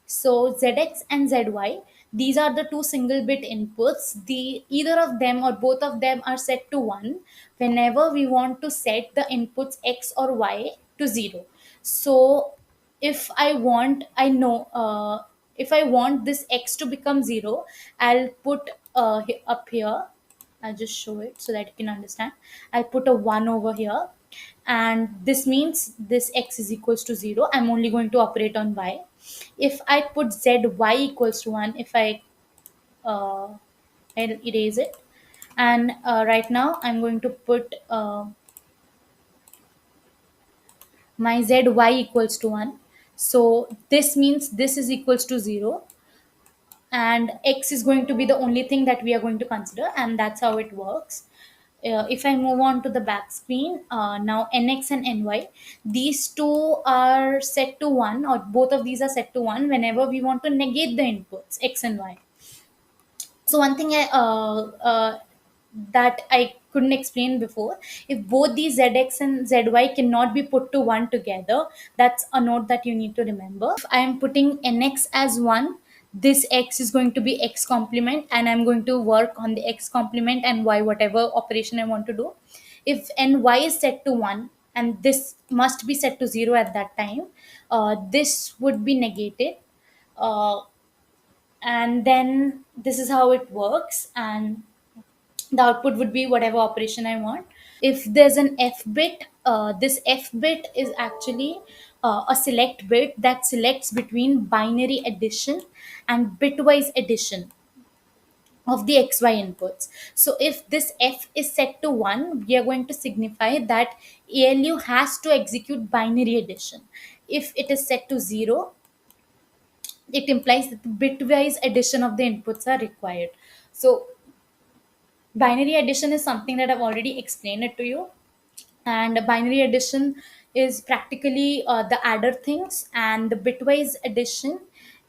So ZX and ZY, these are the two single bit inputs. The either of them or both of them are set to 1 whenever we want to set the inputs x or y to 0. So if I want, I know, if I want this x to become 0, I'll put up here. I'll just show it so that you can understand. I'll put a 1 over here, and this means this x is equals to 0. I'm only going to operate on y. If I put z y equals to 1, if uh, I'll erase it, and right now I'm going to put my z y equals to 1. So this means this is equals to 0, and x is going to be the only thing that we are going to consider, and that's how it works. If I move on to the back screen, now nx and ny, these two are set to 1, or both of these are set to 1 whenever we want to negate the inputs x and y. So one thing that I couldn't explain before, if both these zx and zy cannot be put to 1 together, that's a note that you need to remember. If I am putting nx as 1, this x is going to be x complement, and I'm going to work on the x complement and y whatever operation I want to do. If ny is set to 1 and this must be set to 0 at that time, this would be negated. And then this is how it works, and the output would be whatever operation I want. If there's an f bit, this f bit is actually a select bit that selects between binary addition and bitwise addition of the xy inputs. So if this f is set to 1, we are going to signify that ALU has to execute binary addition. If it is set to 0, it implies that the bitwise addition of the inputs are required. So binary addition is something that I've already explained it to you, and binary addition is practically the adder things, and the bitwise addition,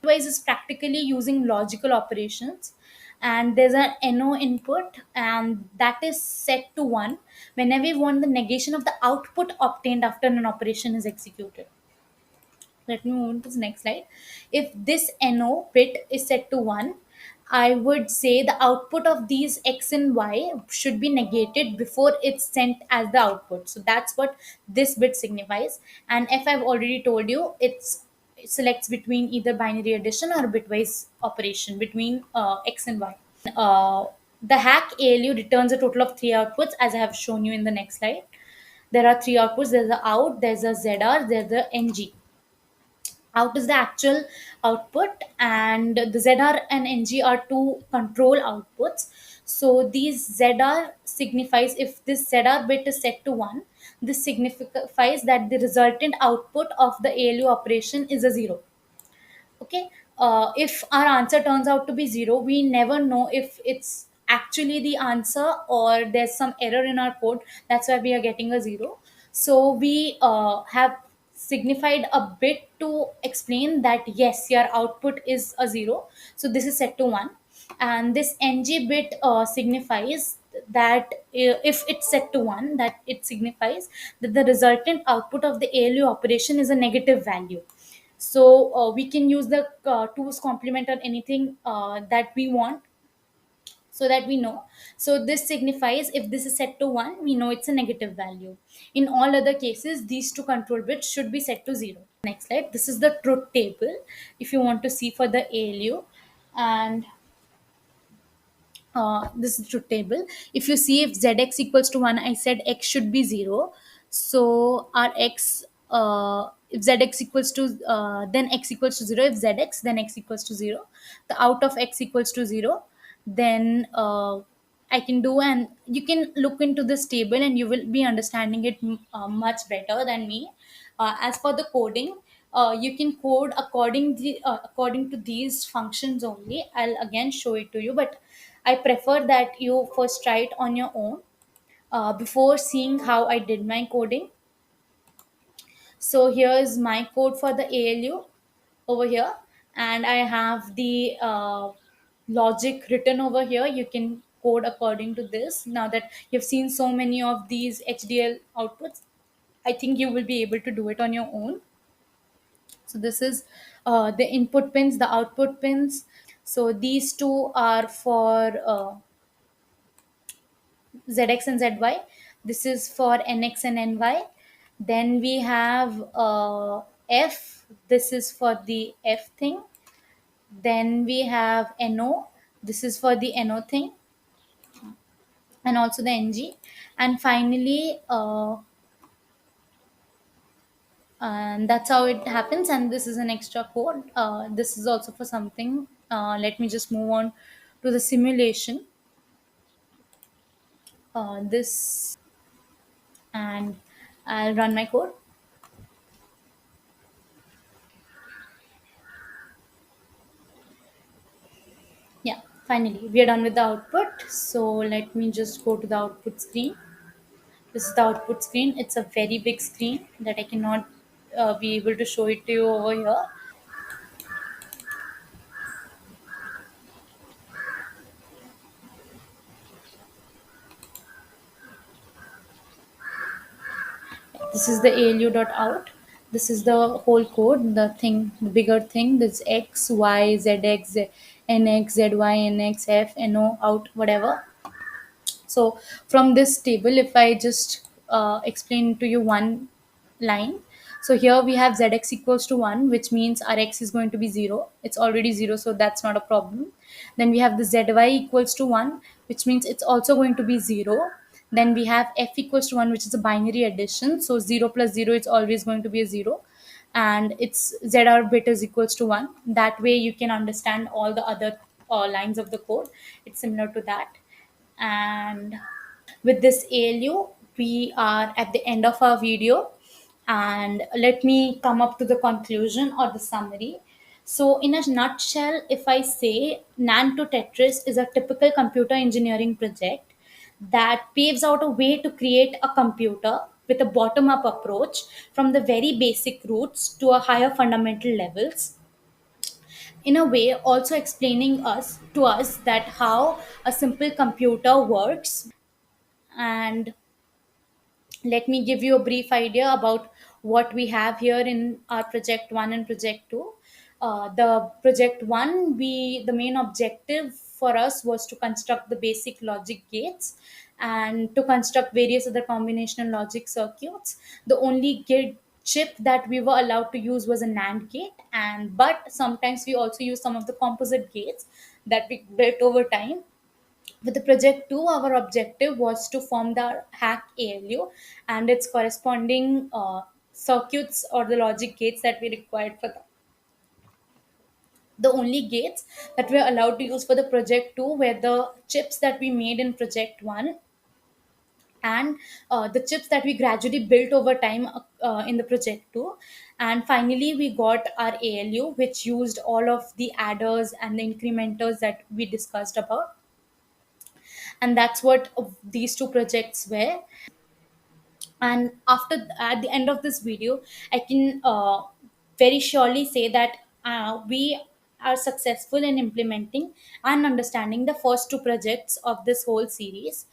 bitwise is practically using logical operations. And there's an no input, and that is set to 1 whenever we want the negation of the output obtained after an operation is executed. Let me move on to the next slide. If this NO bit is set to 1, I would say the output of these X and Y should be negated before it's sent as the output. So that's what this bit signifies. And if I've already told you, it selects between either binary addition or bitwise operation between X and Y. Uh, the hack ALU returns a total of three outputs, as I have shown you in the next slide. There are three outputs. There's a out, there's a ZR, there's a NG. Out is the actual output, and the ZR and NG are two control outputs. So these ZR signifies, if this ZR bit is set to 1, this signifies that the resultant output of the ALU operation is a 0. Okay. If our answer turns out to be 0, we never know if it's actually the answer or there's some error in our code. That's why we are getting a 0. So we have signified a bit to explain that yes, your output is a 0, so this is set to 1. And this ng bit signifies that if it's set to 1, that it signifies that the resultant output of the ALU operation is a negative value. So we can use the two's complement or anything that we want, so that we know. So this signifies if this is set to 1, we know it's a negative value. In all other cases, these two control bits should be set to 0. Next slide. This is the truth table if you want to see for the ALU. And this is truth table. If you see, if zx equals to 1, I said x should be 0. So our x, if zx equals to, then x equals to 0. If zx, then x equals to 0. The out of x equals to 0, then I can do, and you can look into this table and you will be understanding it much better than me. As for the coding, you can code according to these functions only. I'll again show it to you, but I prefer that you first try it on your own before seeing how I did my coding. So here is my code for the ALU over here, and I have the logic written over here. You can code according to this. Now that you've seen so many of these HDL outputs, I think you will be able to do it on your own. So this is the input pins, the output pins. So these two are for zx and zy. This is for nx and ny. Then we have f. This is for the f thing. Then we have no. This is for the no thing, and also the ng. And finally, and that's how it happens. And this is an extra code. This is also for something. Let me just move on to the simulation. This, and I'll run my code. Yeah, finally we are done with the output. So let me just go to the output screen. This is the output screen. It's a very big screen that I cannot be able to show it to you over here. This is the ALU.out. This is the whole code, the thing, the bigger thing. This X, Y, ZX, NX, ZY, NX, F, NO, out, whatever. So from this table, if I just explain to you one line. So here we have zx equals to 1, which means our x is going to be 0. It's already 0, so that's not a problem. Then we have the zy equals to 1, which means it's also going to be 0. Then we have f equals to 1, which is a binary addition. So 0 plus 0 is always going to be a 0. And it's zr bit is equals to 1. That way you can understand all the other lines of the code. It's similar to that. And with this ALU, we are at the end of our video, and let me come up to the conclusion or the summary. So, in a nutshell, if I say NAN to Tetris is a typical computer engineering project that paves out a way to create a computer with a bottom up approach from the very basic roots to a higher fundamental levels, in a way also explaining us to us that how a simple computer works. And let me give you a brief idea about what we have here in our project 1 and project 2. The project 1, we the main objective for us was to construct the basic logic gates and to construct various other combinational logic circuits. The only gate chip that we were allowed to use was a NAND gate, and but sometimes we also use some of the composite gates that we built over time. With the project 2, our objective was to form the hack ALU and its corresponding circuits or the logic gates that we required for that. The only gates that we were allowed to use for the project 2 were the chips that we made in project 1, and the chips that we gradually built over time in the project 2. And finally we got our ALU, which used all of the adders and the incrementers that we discussed about. And that's what these two projects were. And after, at the end of this video, I can very surely say that we are successful in implementing and understanding the first two projects of this whole series.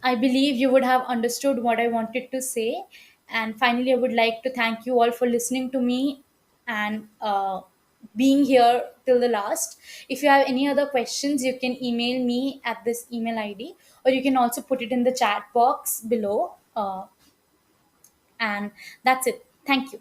I believe you would have understood what I wanted to say. And finally, I would like to thank you all for listening to me and being here till the last. If you have any other questions, you can email me at this email ID, or you can also put it in the chat box below. And that's it. Thank you.